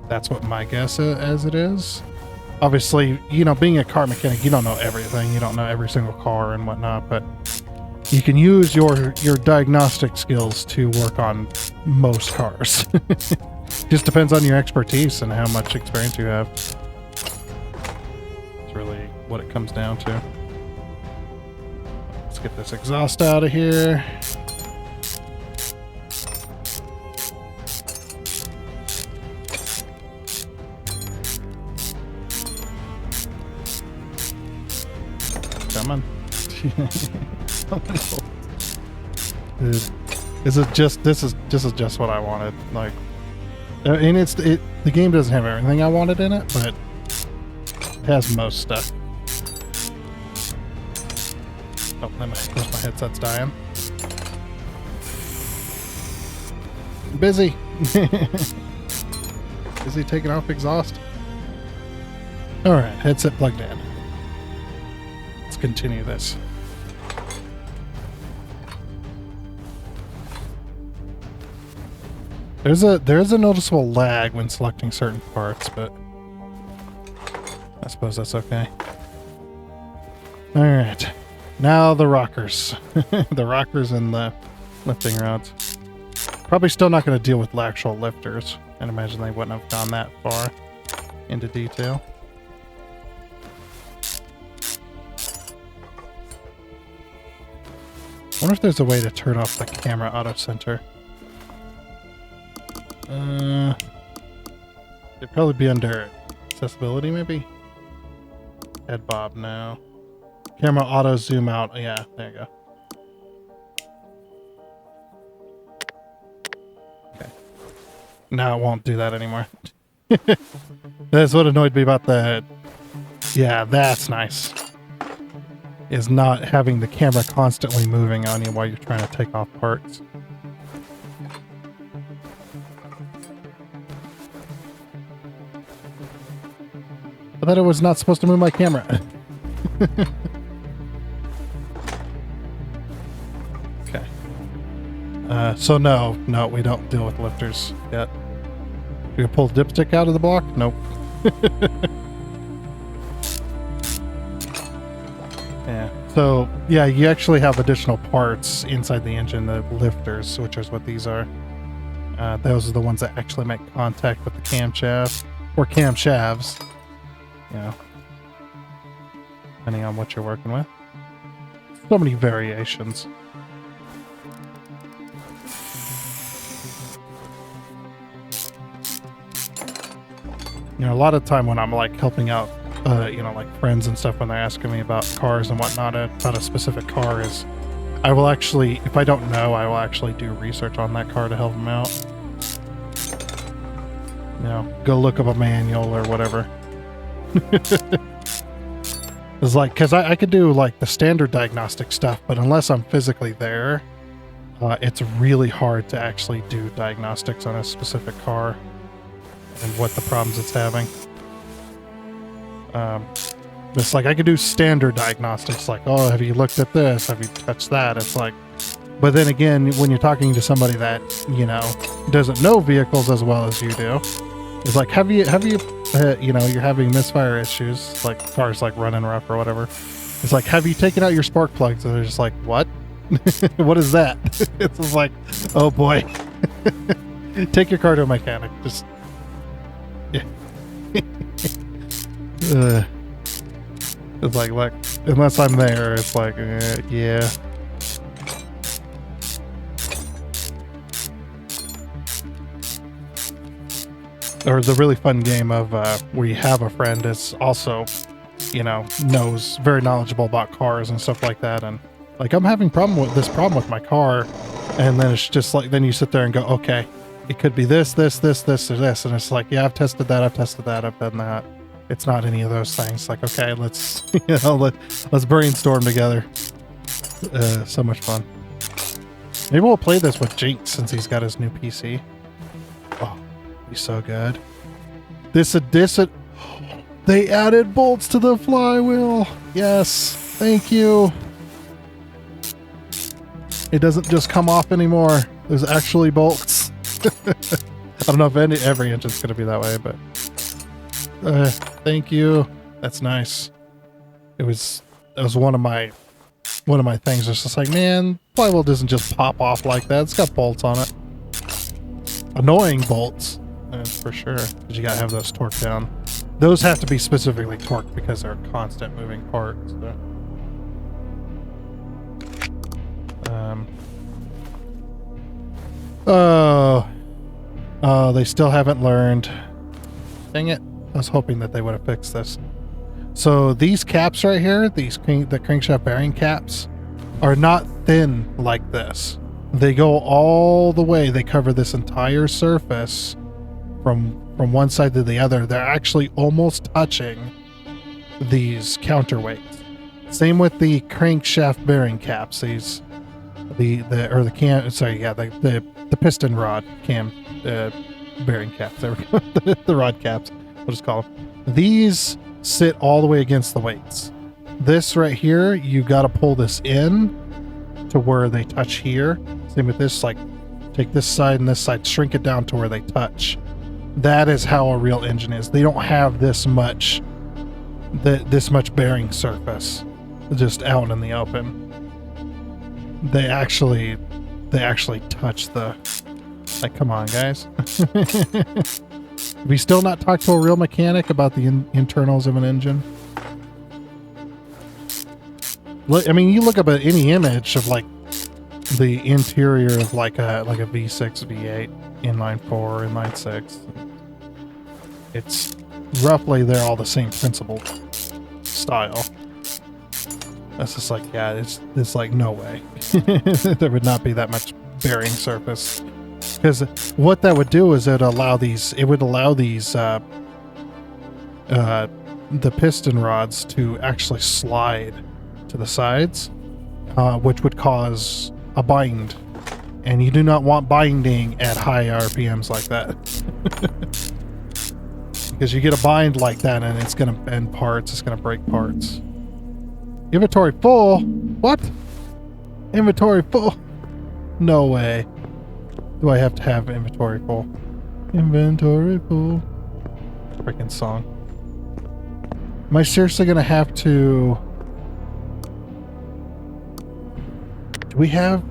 that's what my guess as it is. Obviously, you know, being a car mechanic, you don't know everything. You don't know every single car and whatnot, but you can use your diagnostic skills to work on most cars. Just depends on your expertise and how much experience you have. It's really what it comes down to. Let's get this exhaust out of here. Come on. Dude, this is just what I wanted. Like, and the game doesn't have everything I wanted in it, but it has most stuff. Oh, my headset's dying. Busy. Busy taking off exhaust. All right, headset plugged in. Let's continue this. There's a noticeable lag when selecting certain parts, but I suppose that's okay. All right, now the rockers, the rockers and the lifting rods. Probably still not going to deal with the actual lifters. I'd imagine they wouldn't have gone that far into detail. I wonder if there's a way to turn off the camera auto center. It'd probably be under accessibility, maybe? Head bob now. Camera auto zoom out. Yeah, there you go. Okay. Now it won't do that anymore. That's what annoyed me about the... Yeah, that's nice. Is not having the camera constantly moving on you while you're trying to take off parts. I thought it was not supposed to move my camera. Okay. So no, we don't deal with lifters yet. You can pull the dipstick out of the block? Nope. Yeah. So yeah, you actually have additional parts inside the engine, the lifters, which is what these are. Those are the ones that actually make contact with the camshaft or camshafts. You know, depending on what you're working with. So many variations. You know, a lot of time when I'm like helping out, you know, like friends and stuff, when they're asking me about cars and whatnot, about a specific car, is I will actually, if I don't know, I will actually do research on that car to help them out. You know, go look up a manual or whatever. It's like, because I could do like the standard diagnostic stuff, but unless I'm physically there, it's really hard to actually do diagnostics on a specific car and what the problems it's having. It's like I could do standard diagnostics, like, oh, have you looked at this? Have you touched that? It's like, but then again, when you're talking to somebody that, you know, doesn't know vehicles as well as you do, It's like, have you, you know, you're having misfire issues, like cars like running rough or whatever. It's like, have you taken out your spark plugs? And they're just like, what? What is that? It's just like, oh boy. Take your car to a mechanic. Just, yeah. It's like, unless I'm there, it's like, yeah. Or the really fun game of where you have a friend that's also, you know, knows, very knowledgeable about cars and stuff like that, and like, I'm having problem with my car, and then it's just like, then you sit there and go, okay, it could be this, or this, and it's like, yeah, I've tested that, I've done that. It's not any of those things. Like, okay, let's, you know, let's brainstorm together. So much fun. Maybe we'll play this with Jinx since he's got his new PC. Oh, he's so good. They added bolts to the flywheel. Yes, thank you. It doesn't just come off anymore. There's actually bolts. I don't know if every engine's going to be that way, but thank you. That's nice. That was one of my things. It's just like, man, flywheel doesn't just pop off like that. It's got bolts on it. Annoying bolts, for sure. Because you gotta have those torqued down. Those have to be specifically torqued because they're a constant moving part. So. Oh, they still haven't learned. Dang it. I was hoping that they would have fixed this. So these caps right here, the crankshaft bearing caps, are not thin like this. They go all the way. They cover this entire surface from one side to the other. They're actually almost touching these counterweights. Same with the crankshaft bearing caps. These the piston rod cam bearing caps. There we go. The rod caps. We'll just call them. These sit all the way against the weights. This right here, you got to pull this in to where they touch here. Same with this, like take this side and this side, shrink it down to where they touch. That is how a real engine is. They don't have this much bearing surface just out in the open. They actually touch the, like, come on guys. Have we still not talked to a real mechanic about the internals of an engine? Look, I mean, you look up at any image of like the interior of like a V6, V8, inline 4, inline 6. It's roughly, they're all the same principle style. That's just like, yeah, it's like no way. There would not be that much bearing surface. Because what that would do is it would allow these the piston rods to actually slide to the sides, which would cause a bind, and you do not want binding at high RPMs like that. Because you get a bind like that and it's going to bend parts, it's going to break parts. Inventory full? What? Inventory full? No way. Do I have to have inventory full? Inventory full. Freaking song. Am I seriously gonna have to... Do we have...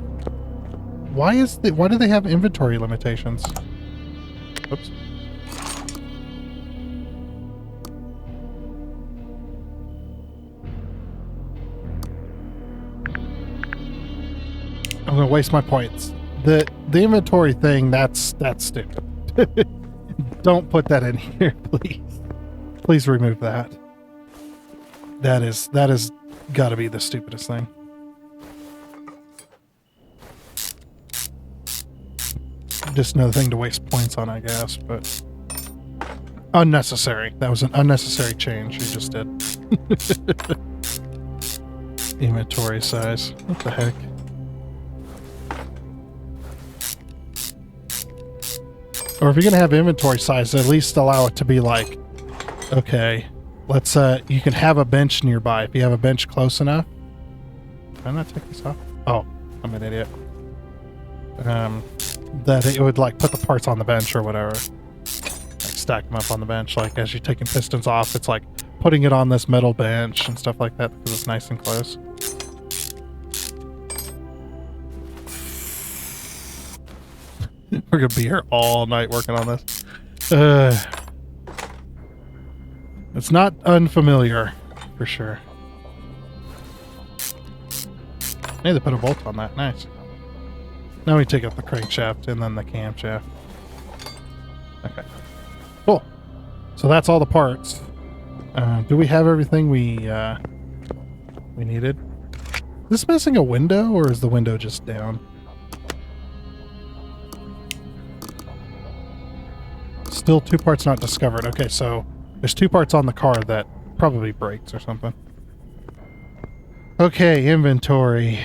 Why do they have inventory limitations? Oops. I'm gonna waste my points. The inventory thing, that's stupid. Don't put that in here, please. Please remove that. That is got to be the stupidest thing. Just another thing to waste points on, I guess, but unnecessary. That was an unnecessary change you just did. Inventory size. What the heck? Or if you're gonna have inventory size, at least allow it to be like, okay, let's you can have a bench nearby. If you have a bench close enough. Can I not take this off? Oh, I'm an idiot. That it would like put the parts on the bench or whatever. Like stack them up on the bench. Like as you're taking pistons off, it's like putting it on this metal bench and stuff like that because it's nice and close. We're gonna be here all night working on this. It's not unfamiliar, for sure. Hey, they put a bolt on that. Nice. Now we take out the crankshaft and then the camshaft. Okay. Cool. So that's all the parts. Do we have everything we needed? Is this missing a window, or is the window just down? Still 2 parts not discovered. Okay, so there's 2 parts on the car that probably breaks or something. Okay, inventory.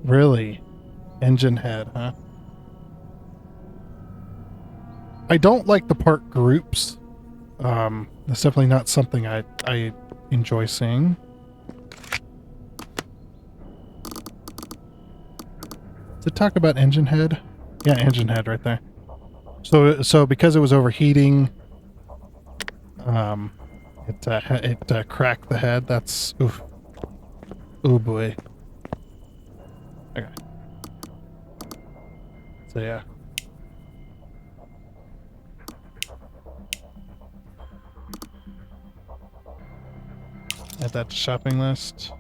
Really? Engine head, huh? I don't like the part groups. That's definitely not something I enjoy seeing. Did it talk about engine head? Yeah, engine head right there. So because it was overheating, it cracked the head. That's oof. Oh boy. Okay. So yeah. Add that to shopping list.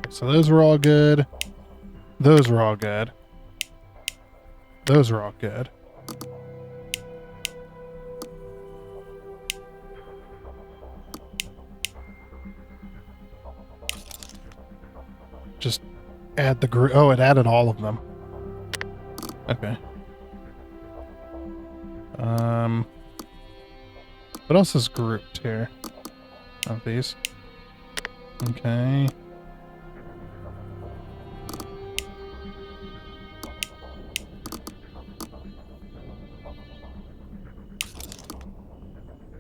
So those were all good. Those were all good. Those were all good. Just add the group. Oh, it added all of them. Okay. What else is grouped here? Of these. Okay.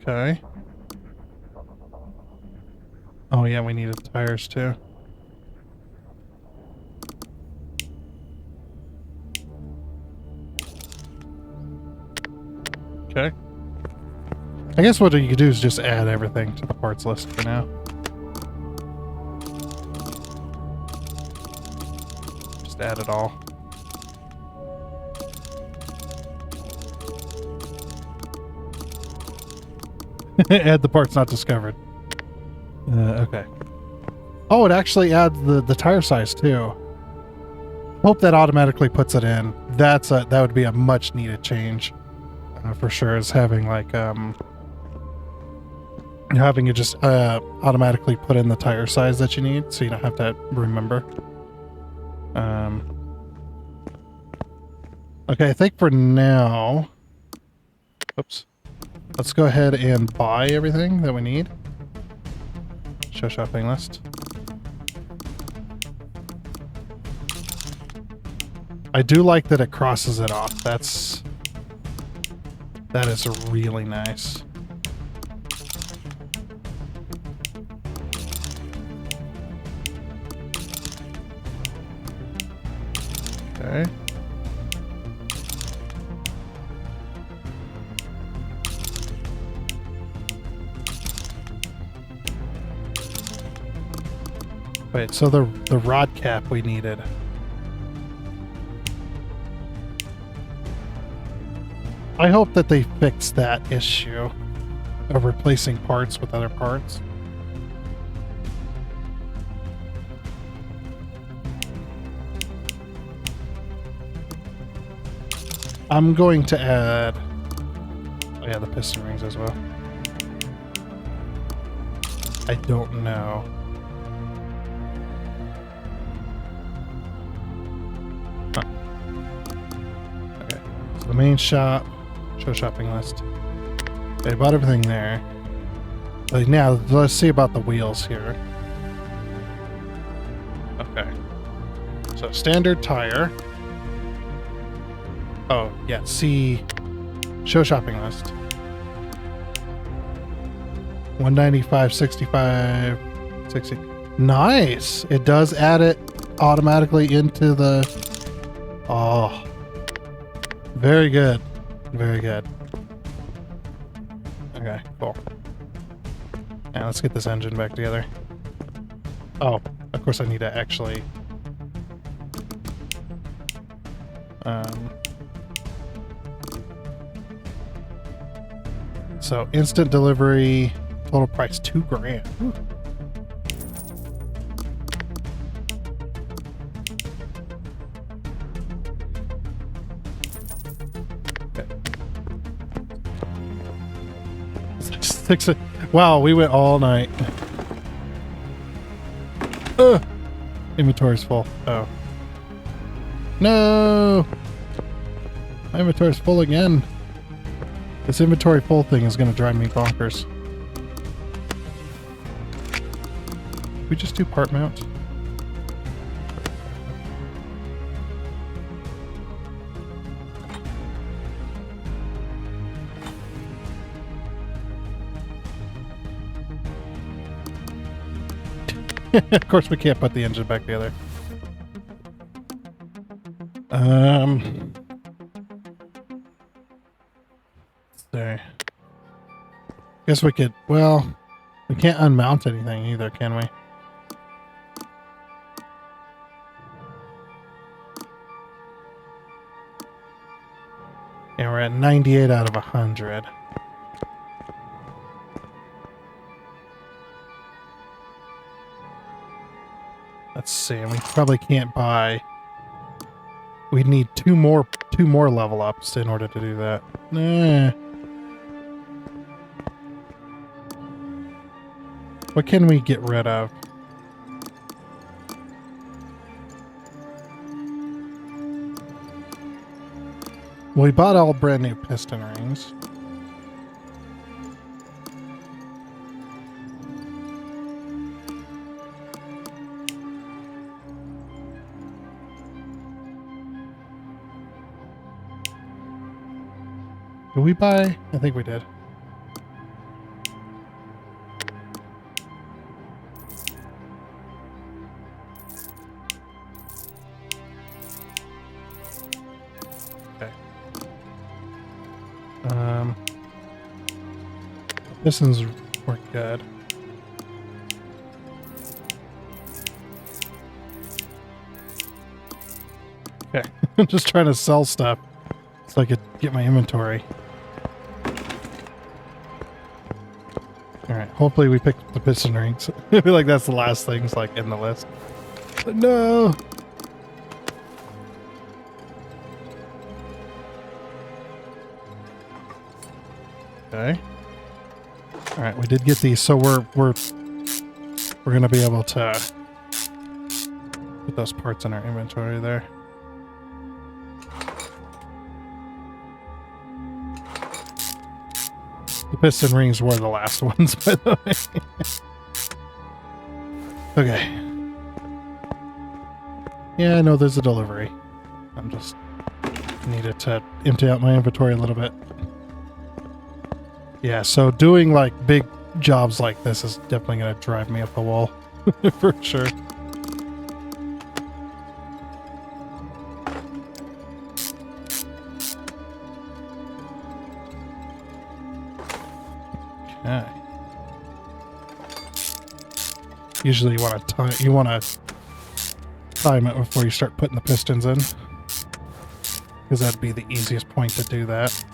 Okay. Oh yeah, we needed tires too. Okay. I guess what you could do is just add everything to the parts list for now. Just add it all. Add the parts not discovered. Okay. Oh, it actually adds the tire size too. Hope that automatically puts it in. That would be a much needed change. For sure, is having like having it just automatically put in the tire size that you need, so you don't have to remember. Okay, I think for now, oops, let's go ahead and buy everything that we need. Show shopping list. I do like that it crosses it off. That is really nice. Okay. Wait, so the rod cap we needed. I hope that they fix that issue of replacing parts with other parts. I'm going to add, oh yeah, the piston rings as well. I don't know. Huh. Okay, so the main shop. Show shopping list. They bought everything there. Like now, let's see about the wheels here. Okay. So standard tire. Oh, yeah, see show shopping list. 195, 65, 60. Nice! It does add it automatically into the... Oh. Very good. Very good. Okay, cool. Now let's get this engine back together. Oh, of course I need to actually... So instant delivery, total price $2,000. Ooh. Okay. Wow, we went all night. Inventory's full. Oh. No! My inventory's full again. This inventory full thing is going to drive me bonkers. We just do part mount. Of course we can't put the engine back together. There. Guess we could, well, we can't unmount anything either, can we? Yeah, we're at 98 out of 100. Let's see, and we probably can't buy... We'd need two more level ups in order to do that. Nah. What can we get rid of? Well, we bought all brand new piston rings. Did we buy? I think we did. Pistons were good. Okay, I'm just trying to sell stuff so I could get my inventory. Alright, hopefully we picked up the piston rings. I feel like that's the last things like in the list. But no! Okay. Alright, we did get these, so we're gonna be able to put those parts in our inventory there. The piston rings were the last ones, by the way. Okay. Yeah, I know there's a delivery. I'm just needed to empty out my inventory a little bit. Yeah, so doing like big jobs like this is definitely going to drive me up the wall. For sure. Okay. Usually you want to time it before you start putting the pistons in, because that'd be the easiest point to do that.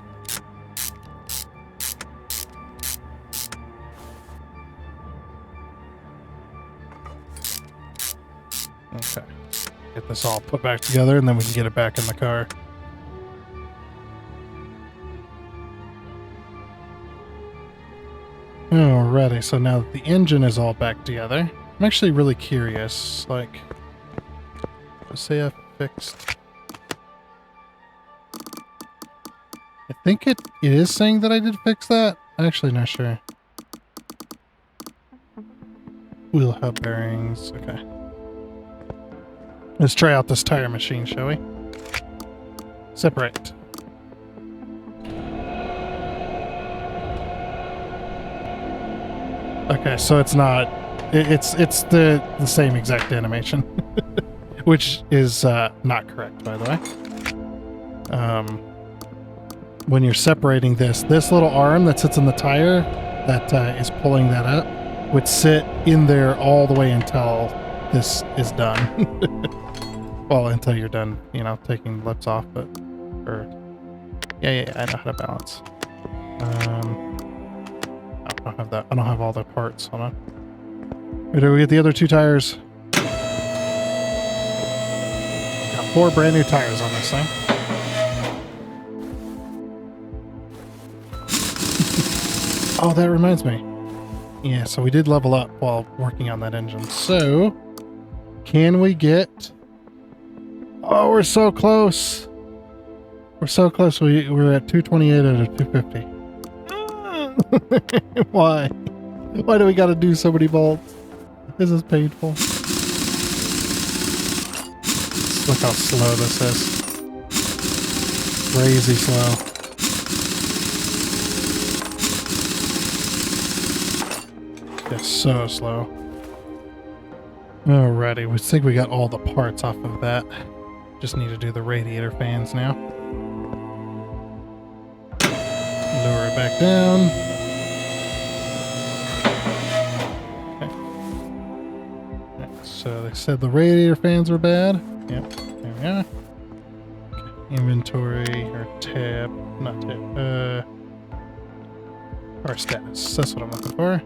Okay. Get this all put back together and then we can get it back in the car. Alrighty, so now that the engine is all back together, I'm actually really curious, like, let's say I fixed... I think it is saying that I did fix that. I'm actually not sure. Wheel hub bearings, okay. Let's try out this tire machine, shall we? Separate. Okay, so it's not... It's the same exact animation. which is not correct, by the way. When you're separating this little arm that sits in the tire that is pulling that up would sit in there all the way until this is done. Well, until you're done, you know, taking the lips off, but, or, yeah, I know how to balance. I don't have that. I don't have all the parts. Hold on. Where do we get the other 2 tires? Got 4 brand new tires on this thing. Oh, that reminds me. Yeah, so we did level up while working on that engine. So, can we get... Oh, we're so close. We're so close. We're at 228 out of 250. Why? Why do we gotta do so many bolts? This is painful. Look how slow this is. Crazy slow. It's so slow. Alrighty, we think we got all the parts off of that. Just need to do the radiator fans now. Lower it back down. Okay. Right, so they said the radiator fans were bad. Yep, there we are. Okay. Inventory, or tab, not tab, our status. That's what I'm looking for.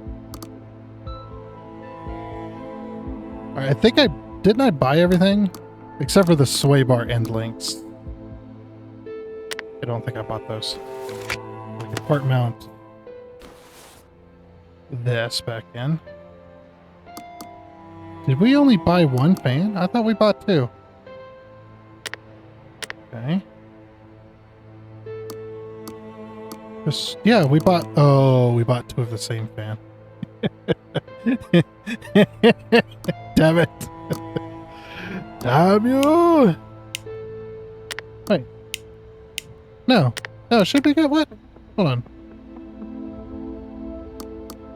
Alright, I think didn't I buy everything? Except for the sway bar end links. I don't think I bought those. We can part mount this back in. Did we only buy 1 fan? I thought we bought 2. Okay. Yeah, we bought... Oh, we bought 2 of the same fan. Damn it. Damn you! Wait. No. No, should be good. What? Hold on.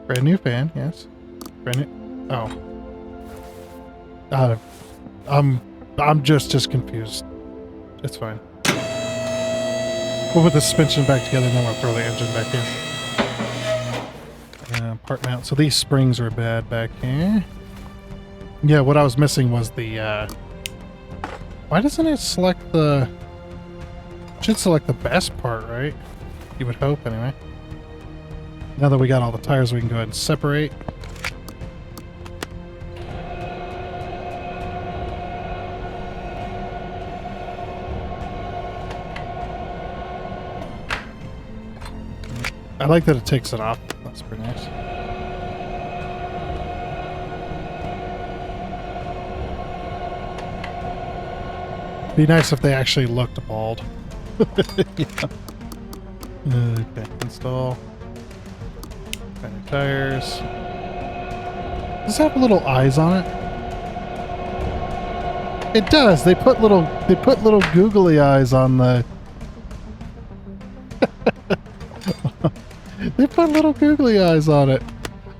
Brand new fan, yes. Brand new... Oh. I'm just as confused. It's fine. We'll put the suspension back together and then we'll throw the engine back in. Part mount. So these springs are bad back here. Yeah, what I was missing was the, why doesn't it select the... It should select the best part, right? You would hope, anyway. Now that we got all the tires, we can go ahead and separate. I like that it takes it off. That's pretty nice. Be nice if they actually looked bald. Yeah. Okay, install. Kind of tires. Does it have little eyes on it? It does. They put little googly eyes on the. They put little googly eyes on it.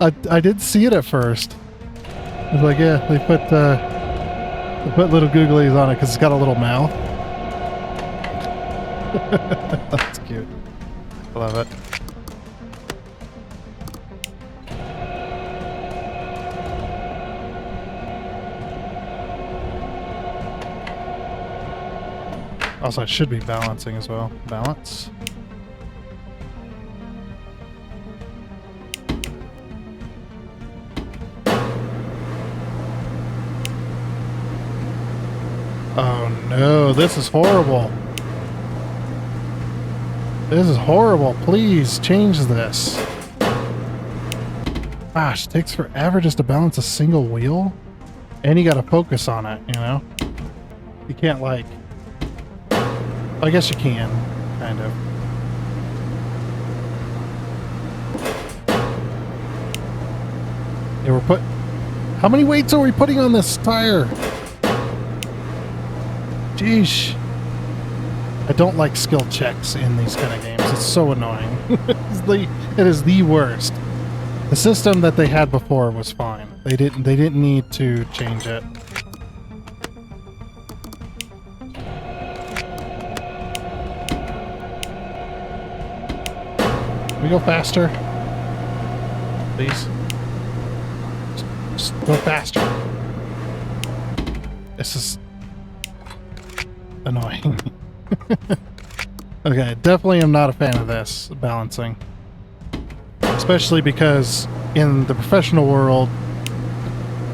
I didn't see it at first. I was like, yeah, they put little googly eyes on it because it's got a little mouth. That's cute. I love it. Also, it should be balancing as well. Balance. Oh no, this is horrible. This is horrible. Please change this. Gosh, it takes forever just to balance a single wheel. And you gotta focus on it, you know? You can't like... I guess you can, kind of. Yeah, we're put... How many weights are we putting on this tire? Jeez. I don't like skill checks in these kind of games. It's so annoying. It is the worst. The system that they had before was fine. They didn't need to change it. Can we go faster? Please. Just go faster. This is annoying. Okay, definitely am not a fan of this balancing. Especially because in the professional world,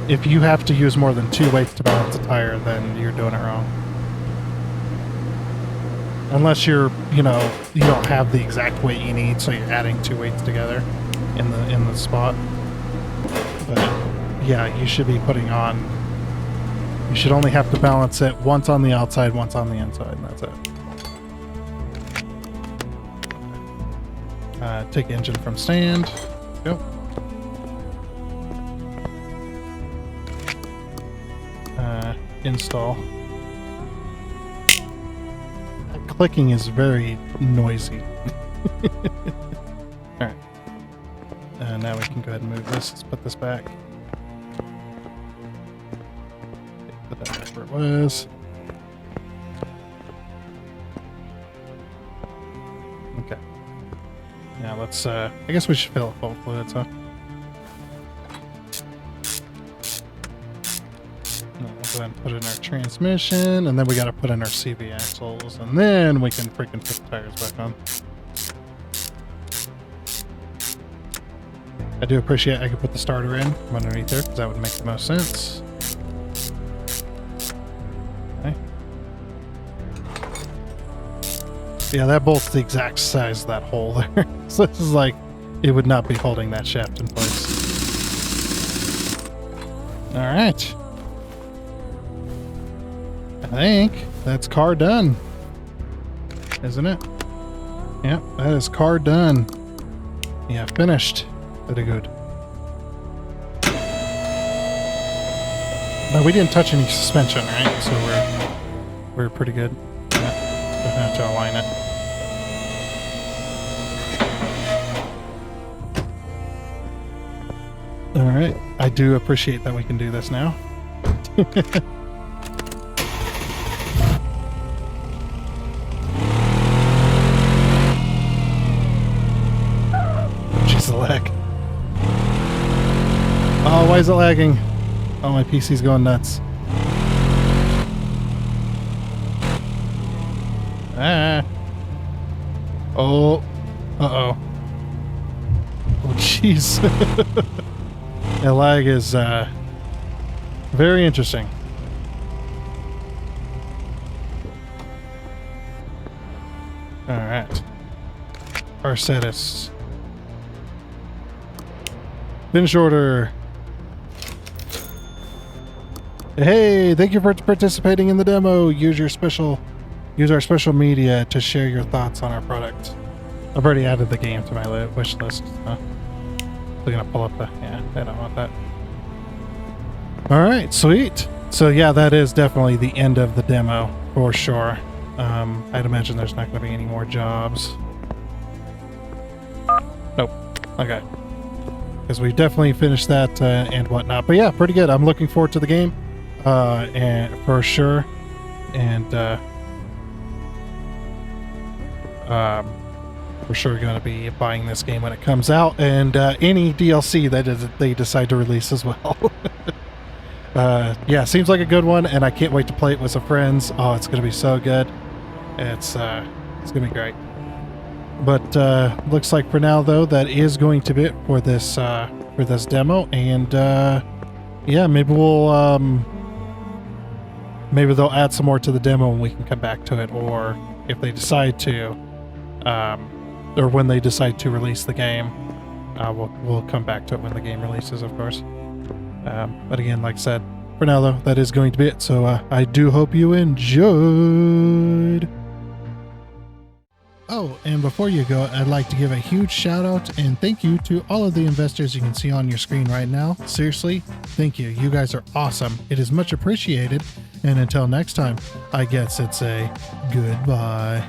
if you have to use more than 2 weights to balance a tire, then you're doing it wrong. Unless you're, you know, you don't have the exact weight you need, so you're adding 2 weights together in the spot. But yeah, you should be putting on. You should only have to balance it once on the outside, once on the inside, and that's it. Take engine from stand. Go. Install. That clicking is very noisy. Alright. Now we can go ahead and move this. Let's put this back. Put that back where it was. Okay. Now let's, I guess we should fill up full fluids, huh? Now we'll go ahead and put in our transmission, and then we gotta put in our CV axles, and then we can freaking put the tires back on. I do appreciate I could put the starter in from underneath there, because that would make the most sense. Okay. Yeah, that bolt's the exact size of that hole there. So this is like, it would not be holding that shaft in place. Alright. I think that's car done. Isn't it? Yep, that is car done. Yeah, finished. Very good. No, we didn't touch any suspension, right? So we're pretty good. Yeah, don't have to align it. Alright, I do appreciate that we can do this now. Jeez, the lag. Oh, why is it lagging? Oh, my PC's going nuts. Ah. Oh. Uh-oh. Oh, jeez. The lag is very interesting. Alright. Our status. Finish order. Hey, thank you for participating in the demo. Use our special media to share your thoughts on our product. I've already added the game to my wish list. Huh? We're gonna pull up the, yeah, I don't want that. Alright, sweet. So yeah, that is definitely the end of the demo, for sure. I'd imagine there's not gonna be any more jobs. Nope. Okay. Because we definitely finished that and whatnot. But yeah, pretty good. I'm looking forward to the game. And for sure. And we're sure going to be buying this game when it comes out, and any DLC that they decide to release as well. Yeah, seems like a good one, and I can't wait to play it with some friends. Oh, it's going to be so good. It's going to be great. But looks like for now, though, that is going to be it for this demo, and yeah, maybe we'll maybe they'll add some more to the demo and we can come back to it, or if they decide to. Or when they decide to release the game, we'll come back to it when the game releases, of course. But again, like I said, for now though, that is going to be it. So I do hope you enjoyed. Oh, and before you go, I'd like to give a huge shout out and thank you to all of the investors you can see on your screen right now. Seriously, thank you. You guys are awesome. It is much appreciated. And until next time, I guess it's a goodbye.